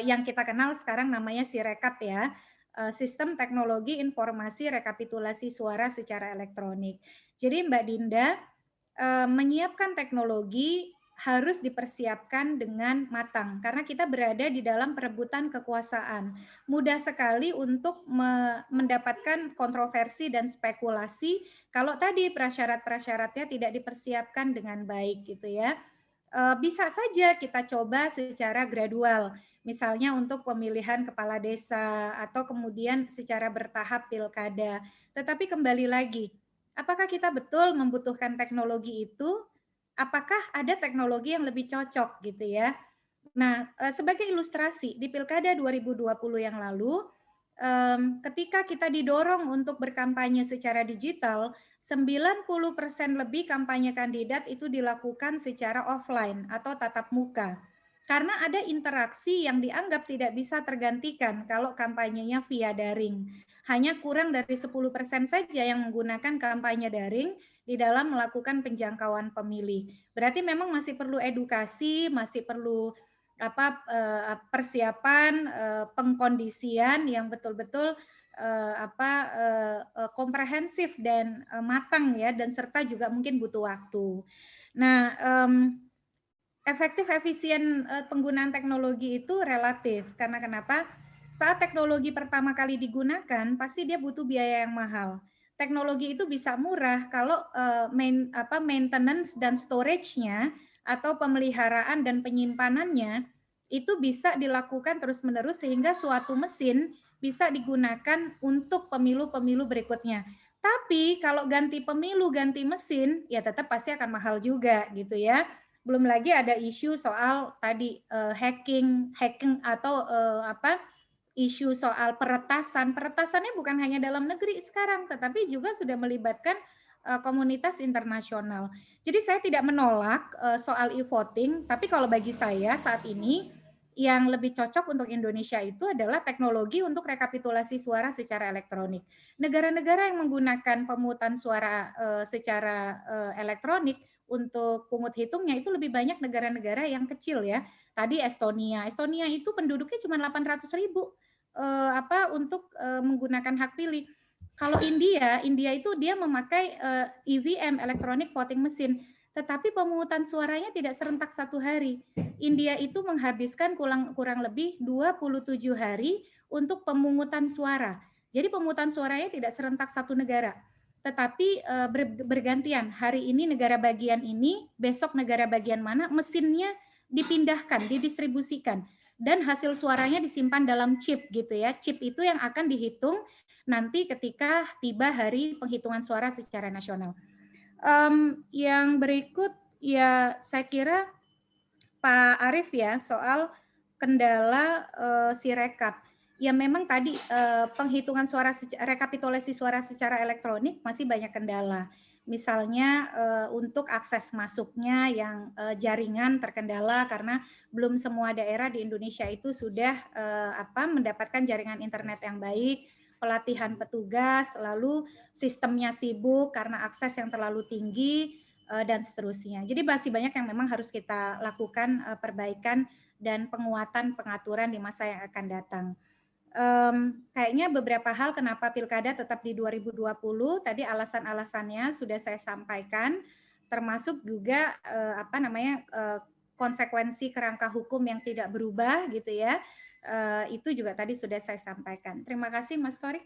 yang kita kenal sekarang namanya Sirekap ya, Sistem Teknologi Informasi Rekapitulasi Suara secara Elektronik. Jadi Mbak Dinda, menyiapkan teknologi harus dipersiapkan dengan matang karena kita berada di dalam perebutan kekuasaan. Mudah sekali untuk mendapatkan kontroversi dan spekulasi kalau tadi prasyarat-prasyaratnya tidak dipersiapkan dengan baik gitu ya. Bisa saja kita coba secara gradual, misalnya untuk pemilihan kepala desa atau kemudian secara bertahap pilkada. Tetapi kembali lagi, apakah kita betul membutuhkan teknologi itu? Apakah ada teknologi yang lebih cocok gitu ya? Nah, sebagai ilustrasi, di Pilkada 2020 yang lalu, ketika kita didorong untuk berkampanye secara digital, 90% lebih kampanye kandidat itu dilakukan secara offline atau tatap muka. Karena ada interaksi yang dianggap tidak bisa tergantikan kalau kampanyenya via daring. Hanya kurang dari 10% saja yang menggunakan kampanye daring di dalam melakukan penjangkauan pemilih. Berarti memang masih perlu edukasi, masih perlu persiapan, pengkondisian yang betul-betul komprehensif dan matang ya, dan serta juga mungkin butuh waktu. Nah, efektif efisien penggunaan teknologi itu relatif karena kenapa? Saat teknologi pertama kali digunakan pasti dia butuh biaya yang mahal. Teknologi itu bisa murah kalau maintenance dan storage-nya atau pemeliharaan dan penyimpanannya itu bisa dilakukan terus-menerus sehingga suatu mesin bisa digunakan untuk pemilu-pemilu berikutnya. Tapi kalau ganti pemilu, ganti mesin, ya tetap pasti akan mahal juga gitu ya. Belum lagi ada isu soal tadi hacking atau isu soal peretasan. Peretasannya bukan hanya dalam negeri sekarang, tetapi juga sudah melibatkan komunitas internasional. Jadi saya tidak menolak soal e-voting, tapi kalau bagi saya saat ini yang lebih cocok untuk Indonesia itu adalah teknologi untuk rekapitulasi suara secara elektronik. Negara-negara yang menggunakan pemungutan suara secara elektronik untuk pungut hitungnya itu lebih banyak negara-negara yang kecil ya. Tadi Estonia itu penduduknya cuma 800.000 untuk menggunakan hak pilih. Kalau India itu dia memakai EVM, electronic voting machine. tetapi pemungutan suaranya tidak serentak 1 hari. India itu menghabiskan kurang lebih 27 hari untuk pemungutan suara. Jadi pemungutan suaranya tidak serentak satu negara, tetapi bergantian. Hari ini negara bagian ini, besok negara bagian mana, mesinnya dipindahkan, didistribusikan, dan hasil suaranya disimpan dalam chip gitu ya. Chip itu yang akan dihitung nanti ketika tiba hari penghitungan suara secara nasional. Yang berikut ya saya kira Pak Arief ya, soal kendala Sirekap. Ya memang tadi penghitungan suara, rekapitulasi suara secara elektronik masih banyak kendala. Misalnya untuk akses masuknya yang jaringan terkendala karena belum semua daerah di Indonesia itu sudah mendapatkan jaringan internet yang baik, pelatihan petugas, lalu sistemnya sibuk karena akses yang terlalu tinggi, dan seterusnya. Jadi masih banyak yang memang harus kita lakukan perbaikan dan penguatan pengaturan di masa yang akan datang. Kayaknya beberapa hal kenapa pilkada tetap di 2020, tadi alasan-alasannya sudah saya sampaikan, termasuk juga konsekuensi kerangka hukum yang tidak berubah gitu ya, itu juga tadi sudah saya sampaikan. Terima kasih Mas Torik.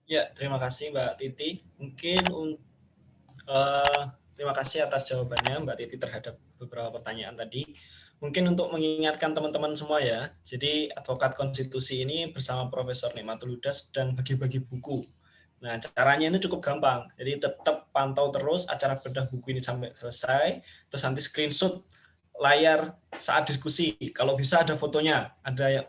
Ya, terima kasih Mbak Titi. Mungkin terima kasih atas jawabannya Mbak Titi terhadap beberapa pertanyaan tadi. Mungkin untuk mengingatkan teman-teman semua ya, jadi Advokat Konstitusi ini bersama Profesor Nikmatul Huda sedang bagi-bagi buku. Nah, caranya ini cukup gampang. Jadi tetap pantau terus acara bedah buku ini sampai selesai, terus nanti screenshot layar saat diskusi. Kalau bisa ada fotonya,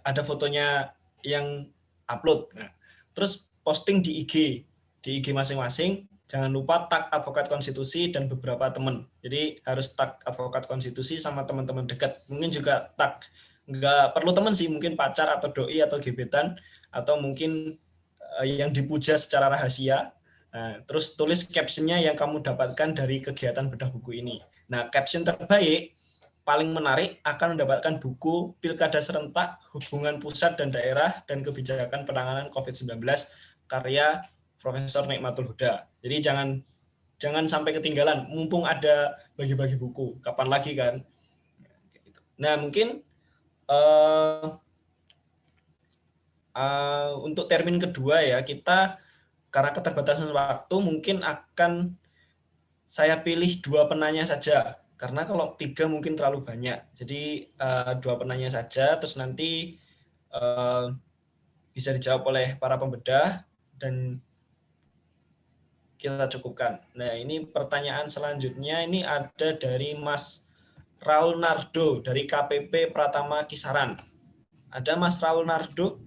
ada fotonya yang upload. Nah, terus posting di IG masing-masing. Jangan lupa tag Advokat Konstitusi dan beberapa teman. Jadi harus tag Advokat Konstitusi sama teman-teman dekat. Mungkin juga tag, nggak perlu teman sih, mungkin pacar atau doi atau gebetan, atau mungkin yang dipuja secara rahasia. Nah, terus tulis captionnya yang kamu dapatkan dari kegiatan bedah buku ini. Nah, caption terbaik, paling menarik akan mendapatkan buku Pilkada Serentak, Hubungan Pusat dan Daerah dan Kebijakan Penanganan COVID-19 karya Profesor Nikmatul Huda. Jadi jangan sampai ketinggalan, mumpung ada bagi-bagi buku, kapan lagi kan. Nah mungkin untuk termin kedua ya, kita karena keterbatasan waktu mungkin akan saya pilih 2 penanya saja, karena kalau 3 mungkin terlalu banyak. Jadi 2 penanya saja, terus nanti bisa dijawab oleh para pembedah dan kita cukupkan. Nah, ini pertanyaan selanjutnya ini ada dari Mas Raul Nardo dari KPP Pratama Kisaran. Ada Mas Raul Nardo?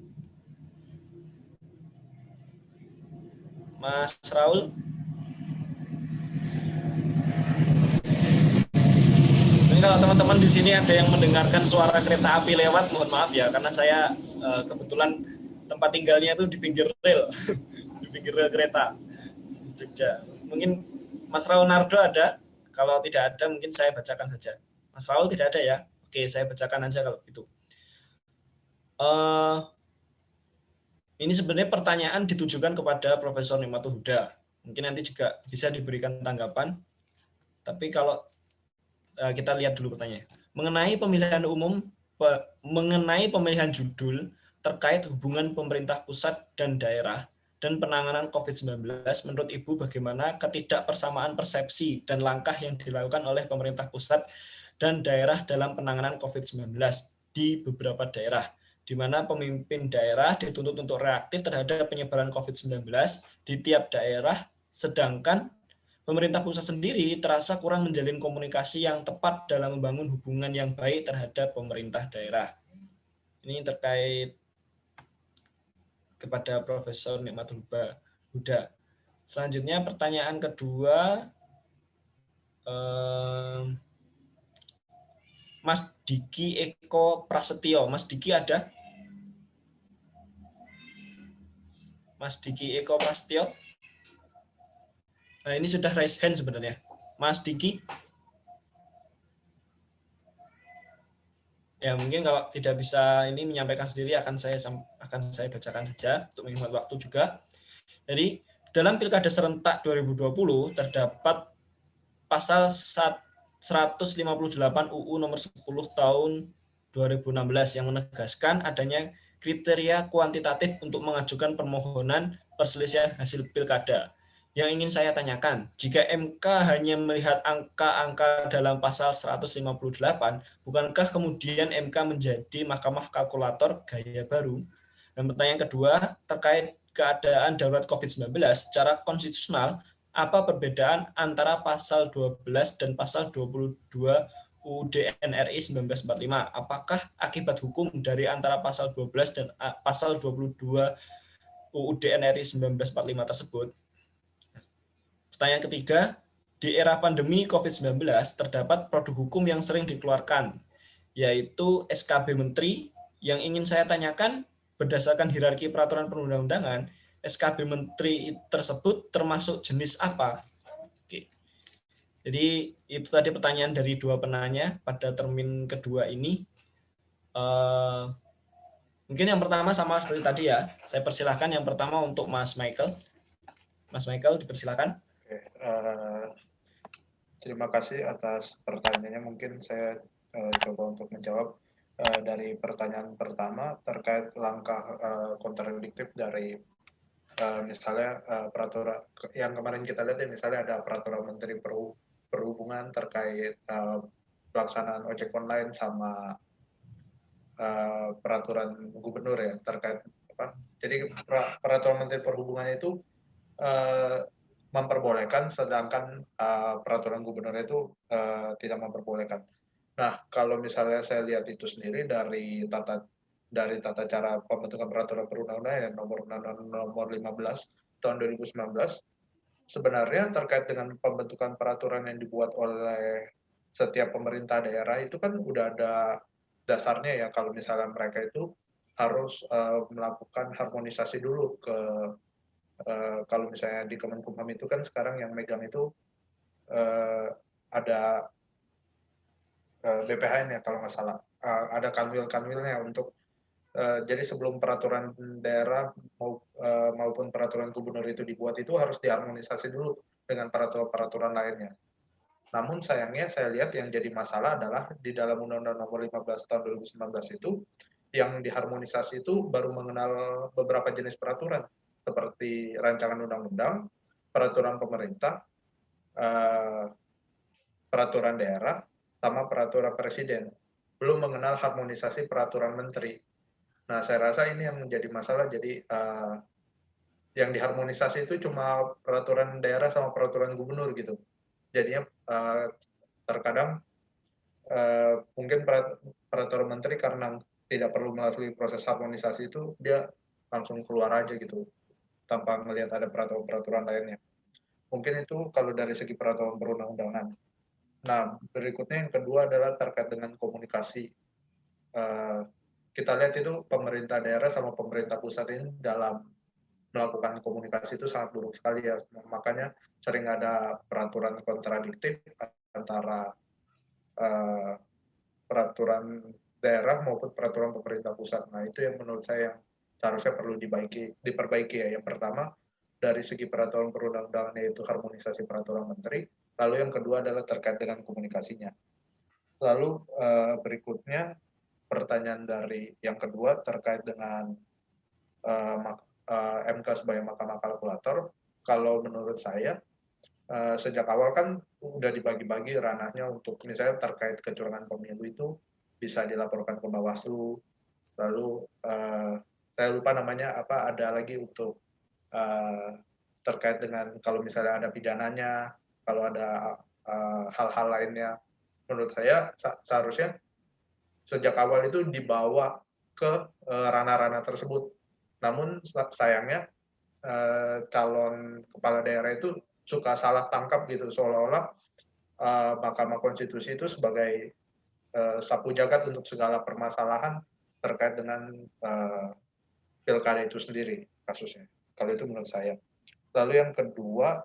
Mas Raul? Ini kalau teman-teman di sini ada yang mendengarkan suara kereta api lewat, mohon maaf ya, karena saya kebetulan tempat tinggalnya itu di pinggir rel, di pinggir rel kereta. Jogja. Mungkin Mas Raul Nardo ada, kalau tidak ada mungkin saya bacakan saja. Mas Raul tidak ada ya? Oke, saya bacakan aja kalau gitu. Ini sebenarnya pertanyaan ditujukan kepada Profesor Nikmatul Huda. Mungkin nanti juga bisa diberikan tanggapan. Tapi kalau kita lihat dulu pertanyaannya. Mengenai pemilihan judul terkait hubungan pemerintah pusat dan daerah dan penanganan COVID-19, menurut Ibu bagaimana ketidakpersamaan persepsi dan langkah yang dilakukan oleh pemerintah pusat dan daerah dalam penanganan COVID-19 di beberapa daerah, di mana pemimpin daerah dituntut untuk reaktif terhadap penyebaran COVID-19 di tiap daerah, sedangkan pemerintah pusat sendiri terasa kurang menjalin komunikasi yang tepat dalam membangun hubungan yang baik terhadap pemerintah daerah. Ini terkait kepada Profesor Nikmatul Huda. Selanjutnya pertanyaan kedua, Mas Diki Eko Prasetyo. Mas Diki ada? Mas Diki Eko Prasetyo? Nah, ini sudah raise hand sebenarnya. Mas Diki? Ya, mungkin kalau tidak bisa ini menyampaikan sendiri akan saya bacakan saja untuk menghemat waktu juga. Jadi, dalam Pilkada Serentak 2020 terdapat pasal 158 UU nomor 10 tahun 2016 yang menegaskan adanya kriteria kuantitatif untuk mengajukan permohonan perselisihan hasil pilkada. Yang ingin saya tanyakan, jika MK hanya melihat angka-angka dalam pasal 158, bukankah kemudian MK menjadi mahkamah kalkulator gaya baru? Dan pertanyaan kedua, terkait keadaan darurat COVID-19 secara konstitusional, apa perbedaan antara pasal 12 dan pasal 22 UUD NRI 1945? Apakah akibat hukum dari antara pasal 12 dan pasal 22 UUD NRI 1945 tersebut? Pertanyaan ketiga, di era pandemi COVID-19 terdapat produk hukum yang sering dikeluarkan, yaitu SKB Menteri. Yang ingin saya tanyakan, berdasarkan hierarki peraturan perundang-undangan, SKB Menteri tersebut termasuk jenis apa? Oke. Jadi itu tadi pertanyaan dari dua penanya pada termin kedua ini. Mungkin yang pertama sama seperti tadi ya, saya persilahkan yang pertama untuk Mas Michael. Mas Michael, dipersilakan. Oke, terima kasih atas pertanyaannya. Mungkin saya coba untuk menjawab dari pertanyaan pertama terkait langkah kontradiktif dari misalnya peraturan yang kemarin kita lihat ya, misalnya ada peraturan Menteri Perhubungan terkait pelaksanaan ojek online sama peraturan gubernur ya terkait apa. Jadi peraturan Menteri Perhubungan itu memperbolehkan, sedangkan peraturan gubernur itu tidak memperbolehkan. Nah, kalau misalnya saya lihat itu sendiri dari tata cara pembentukan peraturan perundang-undangan nomor 15 tahun 2019, sebenarnya terkait dengan pembentukan peraturan yang dibuat oleh setiap pemerintah daerah itu kan udah ada dasarnya ya, kalau misalnya mereka itu harus melakukan harmonisasi dulu ke kalau misalnya di Kemenkumham itu kan sekarang yang megang itu ada BPHN ya kalau nggak salah, ada kanwil-kanwilnya untuk jadi sebelum peraturan daerah maupun peraturan gubernur itu dibuat itu harus diharmonisasi dulu dengan peraturan lainnya. Namun sayangnya saya lihat yang jadi masalah adalah di dalam Undang-Undang Nomor 15 Tahun 2019 itu yang diharmonisasi itu baru mengenal beberapa jenis peraturan seperti rancangan undang-undang, peraturan pemerintah, peraturan daerah, sama peraturan presiden. Belum mengenal harmonisasi peraturan menteri. Nah, saya rasa ini yang menjadi masalah. Jadi yang diharmonisasi itu cuma peraturan daerah sama peraturan gubernur gitu. Jadinya terkadang mungkin peraturan menteri karena tidak perlu melalui proses harmonisasi itu dia langsung keluar aja gitu tanpa melihat ada peraturan lainnya. Mungkin itu kalau dari segi peraturan perundang-undangan. Nah, berikutnya yang kedua adalah terkait dengan komunikasi. Kita lihat itu pemerintah daerah sama pemerintah pusat ini dalam melakukan komunikasi itu sangat buruk sekali ya. Makanya sering ada peraturan kontradiktif antara peraturan daerah maupun peraturan pemerintah pusat. Nah, itu yang menurut saya yang seharusnya perlu diperbaiki ya. Yang pertama, dari segi peraturan perundang-undangan yaitu harmonisasi peraturan menteri. Lalu yang kedua adalah terkait dengan komunikasinya. Lalu berikutnya, pertanyaan dari yang kedua terkait dengan MK sebagai mahkamah kalkulator. Kalau menurut saya, sejak awal kan udah dibagi-bagi ranahnya untuk misalnya terkait kecurangan pemilu itu bisa dilaporkan ke Bawaslu. Lalu saya lupa namanya apa, ada lagi untuk terkait dengan kalau misalnya ada pidananya, kalau ada hal-hal lainnya. Menurut saya seharusnya sejak awal itu dibawa ke ranah-ranah tersebut. Namun sayangnya calon kepala daerah itu suka salah tangkap gitu, seolah-olah Mahkamah Konstitusi itu sebagai sapu jagat untuk segala permasalahan terkait dengan pilkada itu sendiri kasusnya. Kalau itu menurut saya. Lalu yang kedua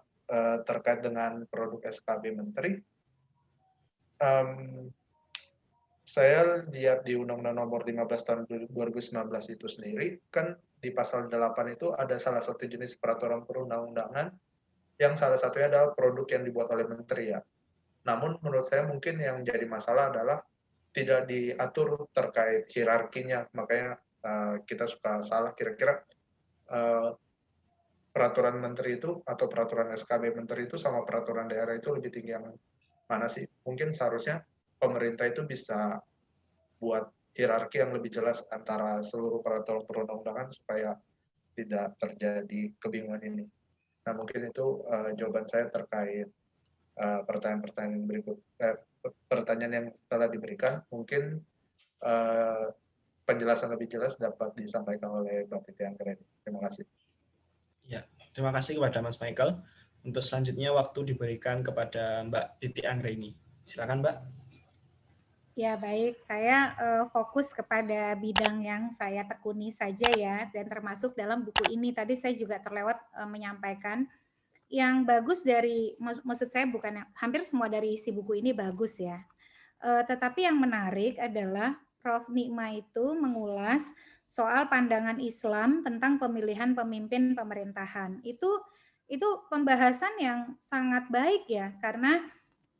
terkait dengan produk SKB Menteri, saya lihat di Undang-Undang Nomor 15 Tahun 2019 itu sendiri, kan di pasal 8 itu ada salah satu jenis peraturan perundang-undangan yang salah satunya adalah produk yang dibuat oleh menteri ya. Namun menurut saya mungkin yang jadi masalah adalah tidak diatur terkait hierarkinya, makanya kita suka salah kira-kira peraturan menteri itu atau peraturan SKB menteri itu sama peraturan daerah itu lebih tinggi yang mana sih? Mungkin seharusnya pemerintah itu bisa buat hierarki yang lebih jelas antara seluruh peraturan perundang-undangan supaya tidak terjadi kebingungan ini. Nah, mungkin itu jawaban saya terkait pertanyaan-pertanyaan berikut. Pertanyaan yang telah diberikan, mungkin penjelasan lebih jelas dapat disampaikan oleh Mbak Titi Anggreni. Terima kasih. Ya, terima kasih kepada Mas Michael. Untuk selanjutnya waktu diberikan kepada Mbak Titi Anggreni. Silakan, Mbak. Ya baik, saya fokus kepada bidang yang saya tekuni saja ya, dan termasuk dalam buku ini tadi saya juga terlewat menyampaikan yang bagus dari, maksud saya bukan hampir semua dari isi buku ini bagus ya, tetapi yang menarik adalah Prof. Nikma itu mengulas soal pandangan Islam tentang pemilihan pemimpin pemerintahan. Itu pembahasan yang sangat baik ya, karena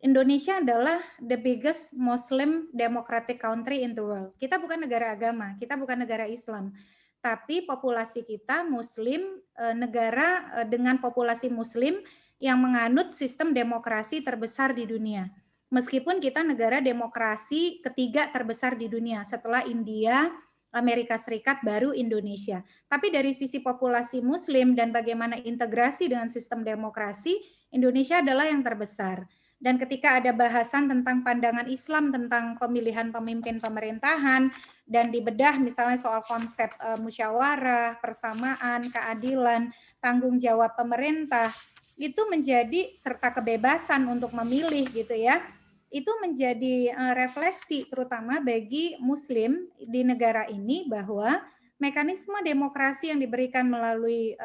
Indonesia adalah the biggest Muslim democratic country in the world. Kita bukan negara agama, kita bukan negara Islam. Tapi populasi kita Muslim, negara dengan populasi Muslim yang menganut sistem demokrasi terbesar di dunia. Meskipun kita negara demokrasi ketiga terbesar di dunia setelah India, Amerika Serikat, baru Indonesia. Tapi dari sisi populasi Muslim dan bagaimana integrasi dengan sistem demokrasi, Indonesia adalah yang terbesar. Dan ketika ada bahasan tentang pandangan Islam tentang pemilihan pemimpin pemerintahan dan dibedah misalnya soal konsep musyawarah, persamaan, keadilan, tanggung jawab pemerintah, itu menjadi serta kebebasan untuk memilih gitu ya. Itu menjadi refleksi terutama bagi Muslim di negara ini bahwa mekanisme demokrasi yang diberikan melalui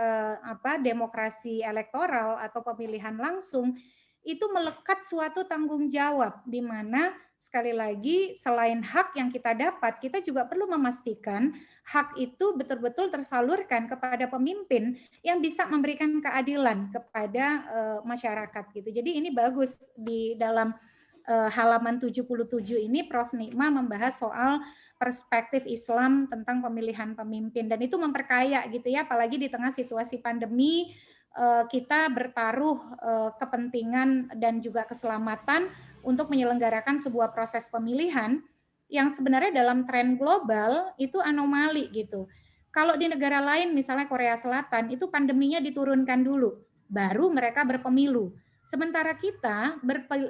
demokrasi elektoral atau pemilihan langsung itu melekat suatu tanggung jawab di mana sekali lagi selain hak yang kita dapat, kita juga perlu memastikan hak itu betul-betul tersalurkan kepada pemimpin yang bisa memberikan keadilan kepada masyarakat gitu. Jadi ini bagus di dalam halaman 77 ini Prof. Nikma membahas soal perspektif Islam tentang pemilihan pemimpin dan itu memperkaya gitu ya, apalagi di tengah situasi pandemi kita bertaruh kepentingan dan juga keselamatan untuk menyelenggarakan sebuah proses pemilihan yang sebenarnya dalam tren global itu anomali gitu. Kalau di negara lain misalnya Korea Selatan itu pandeminya diturunkan dulu, baru mereka berpemilu. Sementara kita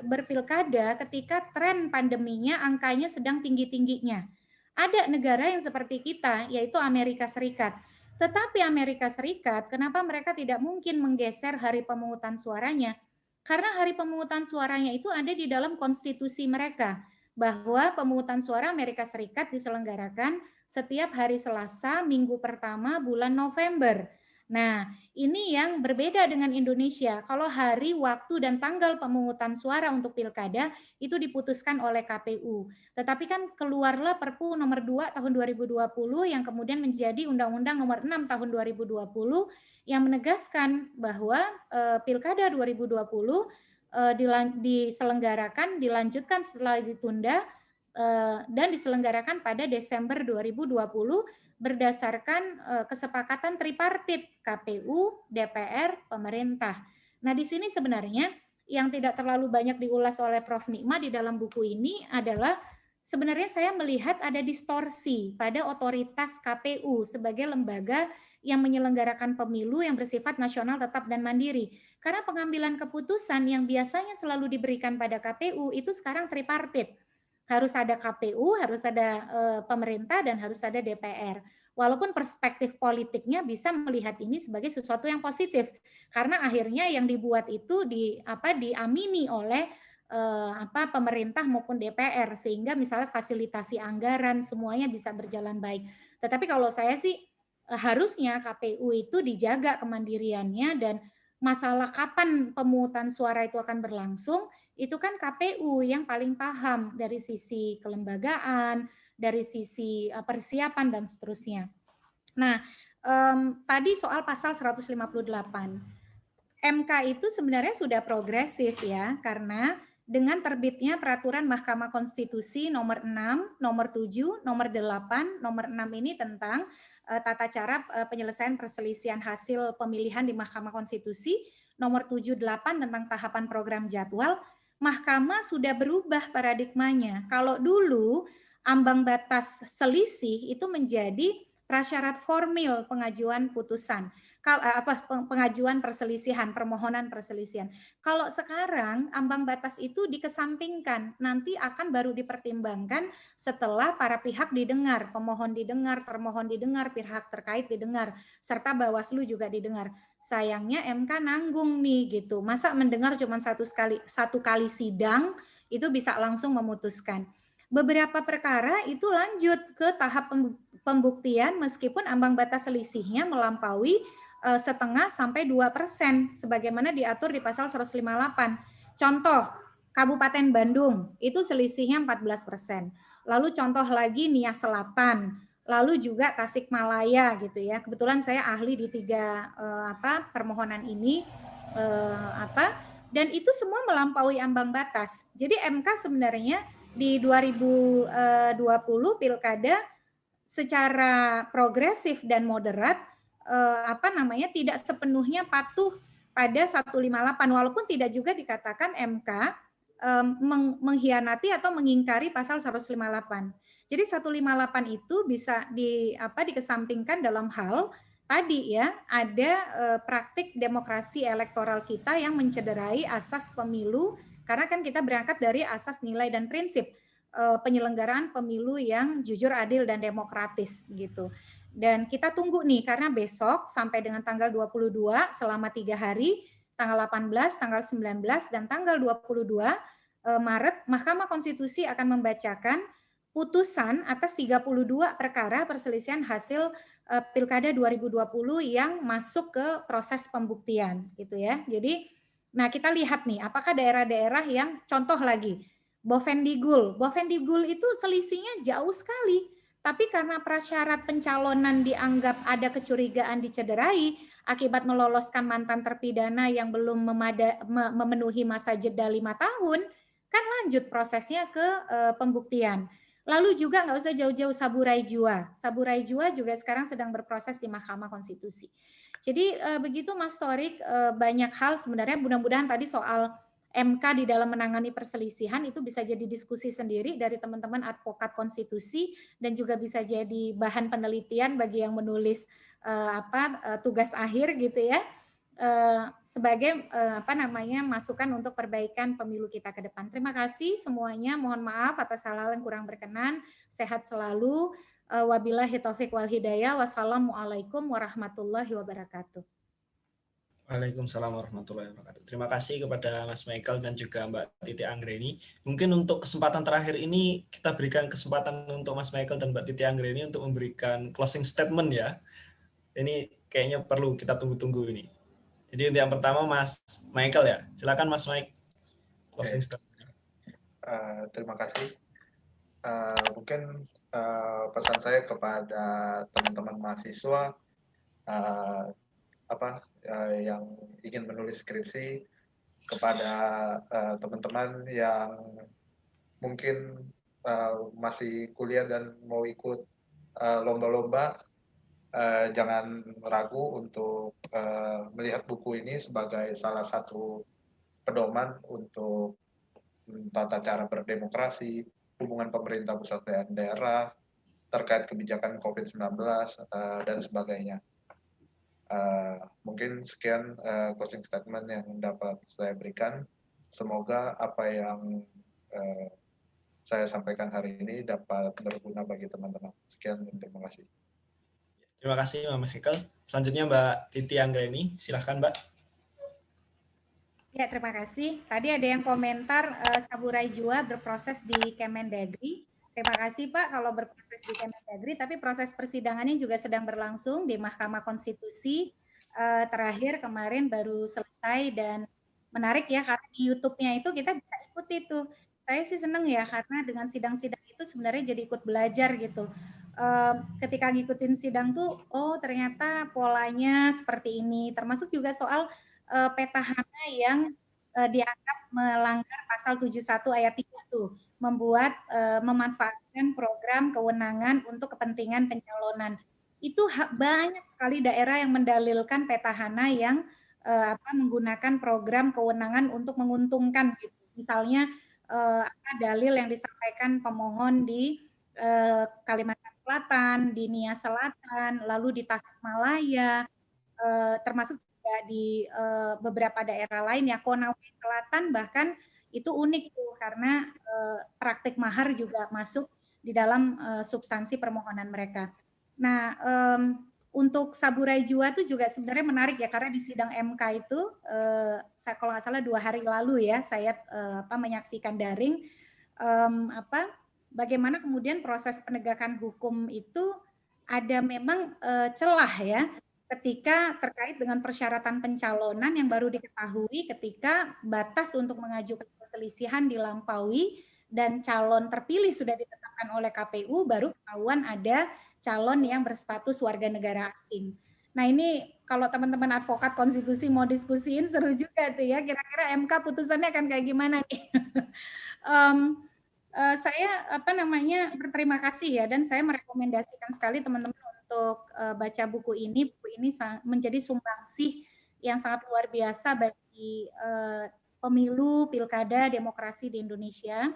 berpilkada ketika tren pandeminya angkanya sedang tinggi-tingginya. Ada negara yang seperti kita, yaitu Amerika Serikat. Tetapi Amerika Serikat, kenapa mereka tidak mungkin menggeser hari pemungutan suaranya? Karena hari pemungutan suaranya itu ada di dalam konstitusi mereka, bahwa pemungutan suara Amerika Serikat diselenggarakan setiap hari Selasa, minggu pertama bulan November. Nah, ini yang berbeda dengan Indonesia. Kalau hari, waktu, dan tanggal pemungutan suara untuk pilkada itu diputuskan oleh KPU. Tetapi kan keluarlah Perpu nomor 2 tahun 2020 yang kemudian menjadi Undang-Undang nomor 6 tahun 2020 yang menegaskan bahwa pilkada 2020 dilanjutkan setelah ditunda dan diselenggarakan pada Desember 2020 berdasarkan kesepakatan tripartit KPU, DPR, pemerintah. Nah, di sini sebenarnya yang tidak terlalu banyak diulas oleh Prof. Nikma di dalam buku ini adalah sebenarnya saya melihat ada distorsi pada otoritas KPU sebagai lembaga yang menyelenggarakan pemilu yang bersifat nasional tetap dan mandiri. Karena pengambilan keputusan yang biasanya selalu diberikan pada KPU itu sekarang tripartit. Harus ada KPU, harus ada pemerintah, dan harus ada DPR. Walaupun perspektif politiknya bisa melihat ini sebagai sesuatu yang positif, karena akhirnya yang dibuat itu diamini oleh pemerintah maupun DPR, sehingga misalnya fasilitasi anggaran semuanya bisa berjalan baik. Tetapi kalau saya sih harusnya KPU itu dijaga kemandiriannya, dan masalah kapan pemungutan suara itu akan berlangsung itu kan KPU yang paling paham dari sisi kelembagaan, dari sisi persiapan dan seterusnya. Nah, tadi soal pasal 158. MK itu sebenarnya sudah progresif ya, karena dengan terbitnya peraturan Mahkamah Konstitusi nomor 6, nomor 7, nomor 8, nomor 6 ini tentang tata cara penyelesaian perselisihan hasil pemilihan di Mahkamah Konstitusi, nomor 7, 8 tentang tahapan program jadwal. Mahkamah sudah berubah paradigmanya. Kalau dulu ambang batas selisih itu menjadi prasyarat formil pengajuan putusan, pengajuan perselisihan, permohonan perselisihan. Kalau sekarang ambang batas itu dikesampingkan, nanti akan baru dipertimbangkan setelah para pihak didengar, pemohon didengar, termohon didengar, pihak terkait didengar, serta Bawaslu juga didengar. Sayangnya MK nanggung nih gitu. Masa mendengar cuma satu kali sidang itu bisa langsung memutuskan. Beberapa perkara itu lanjut ke tahap pembuktian meskipun ambang batas selisihnya melampaui setengah sampai 2%, sebagaimana diatur di pasal 158. Contoh, Kabupaten Bandung itu selisihnya 14%. Lalu contoh lagi Nia Selatan, lalu juga Tasikmalaya gitu ya. Kebetulan saya ahli di 3 permohonan ini dan itu semua melampaui ambang batas. Jadi MK sebenarnya di 2020 Pilkada secara progresif dan moderat tidak sepenuhnya patuh pada 158, walaupun tidak juga dikatakan MK mengkhianati atau mengingkari pasal 158. Jadi 158 itu bisa dikesampingkan dalam hal tadi ya, ada praktik demokrasi elektoral kita yang mencederai asas pemilu, karena kan kita berangkat dari asas nilai dan prinsip penyelenggaraan pemilu yang jujur, adil, dan demokratis gitu. Dan kita tunggu nih, karena besok sampai dengan tanggal 22 selama 3 hari, tanggal 18, tanggal 19, dan tanggal 22 Maret, Mahkamah Konstitusi akan membacakan putusan atas 32 perkara perselisihan hasil Pilkada 2020 yang masuk ke proses pembuktian gitu ya. Jadi, nah kita lihat nih, apakah daerah-daerah yang contoh lagi, Bovendigul itu selisihnya jauh sekali, tapi karena prasyarat pencalonan dianggap ada kecurigaan dicederai akibat meloloskan mantan terpidana yang belum memenuhi masa jeda 5 tahun, kan lanjut prosesnya ke pembuktian. Lalu juga nggak usah jauh-jauh Saburai Jua juga sekarang sedang berproses di Mahkamah Konstitusi. Jadi begitu Mas Torik, banyak hal sebenarnya, mudah-mudahan tadi soal MK di dalam menangani perselisihan itu bisa jadi diskusi sendiri dari teman-teman advokat konstitusi, dan juga bisa jadi bahan penelitian bagi yang menulis tugas akhir gitu ya, sebagai masukan untuk perbaikan pemilu kita ke depan. Terima kasih semuanya, mohon maaf atas hal-hal yang kurang berkenan, sehat selalu, wabillahi taufik wal hidayah, wassalamualaikum warahmatullahi wabarakatuh. Waalaikumsalam warahmatullahi wabarakatuh. Terima kasih kepada Mas Michael dan juga Mbak Titi Anggreni. Mungkin untuk kesempatan terakhir ini kita berikan kesempatan untuk Mas Michael dan Mbak Titi Anggreni untuk memberikan closing statement ya. Ini kayaknya perlu kita tunggu-tunggu ini. Jadi untuk yang pertama Mas Michael ya. Silakan Mas Mike. Closing statement. Terima kasih. Mungkin pesan saya kepada teman-teman mahasiswa yang ingin menulis skripsi, kepada teman-teman yang mungkin masih kuliah dan mau ikut lomba-lomba, jangan ragu untuk melihat buku ini sebagai salah satu pedoman untuk tata cara berdemokrasi, hubungan pemerintah pusat dan daerah, terkait kebijakan COVID-19, dan sebagainya. Mungkin sekian closing statement yang dapat saya berikan. Semoga apa yang saya sampaikan hari ini dapat berguna bagi teman-teman. Sekian dan terima kasih. Terima kasih Mas Michael. Selanjutnya Mbak Titi Anggreni, silahkan Mbak. Ya, terima kasih. Tadi ada yang komentar Saburai Jua berproses di Kemendagri. Terima kasih Pak kalau berproses di Kemendagri, tapi proses persidangannya juga sedang berlangsung di Mahkamah Konstitusi. Terakhir kemarin baru selesai, dan menarik ya, karena di YouTube-nya itu kita bisa ikuti tuh. Saya sih seneng ya, karena dengan sidang-sidang itu sebenarnya jadi ikut belajar gitu. Ketika ngikutin sidang tuh, oh ternyata polanya seperti ini, termasuk juga soal petahana yang dianggap melanggar pasal 71 ayat 3 tuh, memanfaatkan program kewenangan untuk kepentingan pencalonan. Itu banyak sekali daerah yang mendalilkan petahana yang menggunakan program kewenangan untuk menguntungkan gitu. Misalnya dalil yang disampaikan pemohon di Kalimantan Selatan, di Nia Selatan, lalu di Tasikmalaya, termasuk juga di beberapa daerah lain ya, Konawe Selatan bahkan itu unik tuh karena praktik mahar juga masuk di dalam substansi permohonan mereka. Nah, untuk Saburai Jua itu juga sebenarnya menarik ya karena di sidang MK itu kalau nggak salah 2 hari lalu ya saya menyaksikan daring bagaimana kemudian proses penegakan hukum itu ada memang celah ya ketika terkait dengan persyaratan pencalonan yang baru diketahui ketika batas untuk mengajukan perselisihan dilampaui dan calon terpilih sudah ditetapkan oleh KPU, baru ketahuan ada calon yang berstatus warga negara asing. Nah ini kalau teman-teman advokat konstitusi mau diskusiin seru juga tuh ya, kira-kira MK putusannya akan kayak gimana nih? Saya berterima kasih ya, dan saya merekomendasikan sekali teman-teman untuk baca buku ini. Buku ini menjadi sumbangsih yang sangat luar biasa bagi pemilu, pilkada, demokrasi di Indonesia.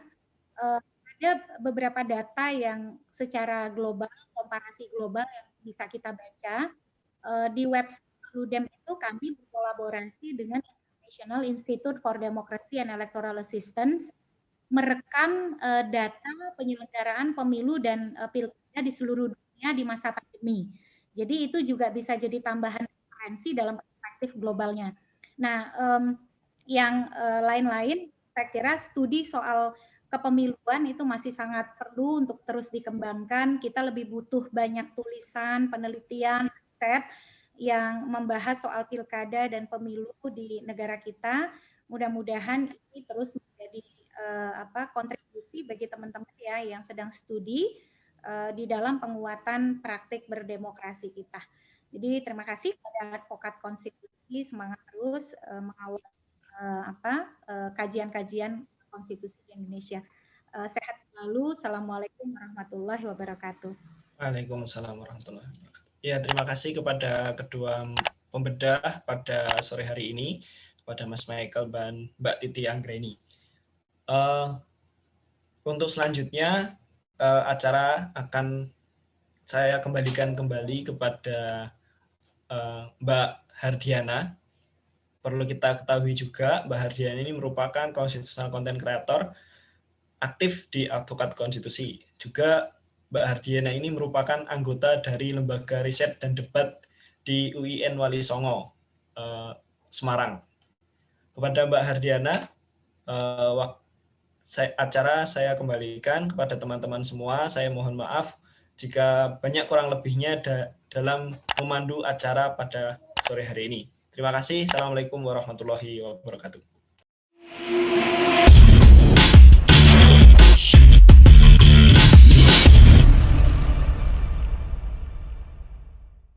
Ada beberapa data yang secara global, komparasi global yang bisa kita baca. Di website Ludem itu kami berkolaborasi dengan International Institute for Democracy and Electoral Assistance merekam data penyelenggaraan pemilu dan pilkada di seluruh dunia di masa pandemi. Jadi itu juga bisa jadi tambahan referensi dalam perspektif globalnya. Nah, yang lain-lain, saya kira studi soal kepemiluan itu masih sangat perlu untuk terus dikembangkan. Kita lebih butuh banyak tulisan, penelitian, riset yang membahas soal pilkada dan pemilu di negara kita. Mudah-mudahan ini terus menjadi kontribusi bagi teman-teman ya yang sedang studi di dalam penguatan praktik berdemokrasi kita. Jadi terima kasih pada advokat konstitusi, semangat terus mengawal kajian-kajian konstitusi di Indonesia. Sehat selalu. Assalamualaikum warahmatullahi wabarakatuh. Waalaikumsalam warahmatullahi wabarakatuh. Ya, terima kasih kepada kedua pembedah pada sore hari ini, kepada Mas Michael dan Mbak Titi Anggreni. Untuk selanjutnya acara akan saya kembalikan kembali kepada Mbak Hardiana. Perlu kita ketahui juga Mbak Hardiana ini merupakan constitutional content creator aktif di Advokat Konstitusi. Juga Mbak Hardiana ini merupakan anggota dari Lembaga Riset dan Debat di UIN Wali Songo, Semarang. Kepada Mbak Hardiana, acara saya kembalikan kepada teman-teman semua. Saya mohon maaf jika banyak kurang lebihnya dalam memandu acara pada sore hari ini. Terima kasih. Assalamualaikum warahmatullahi wabarakatuh.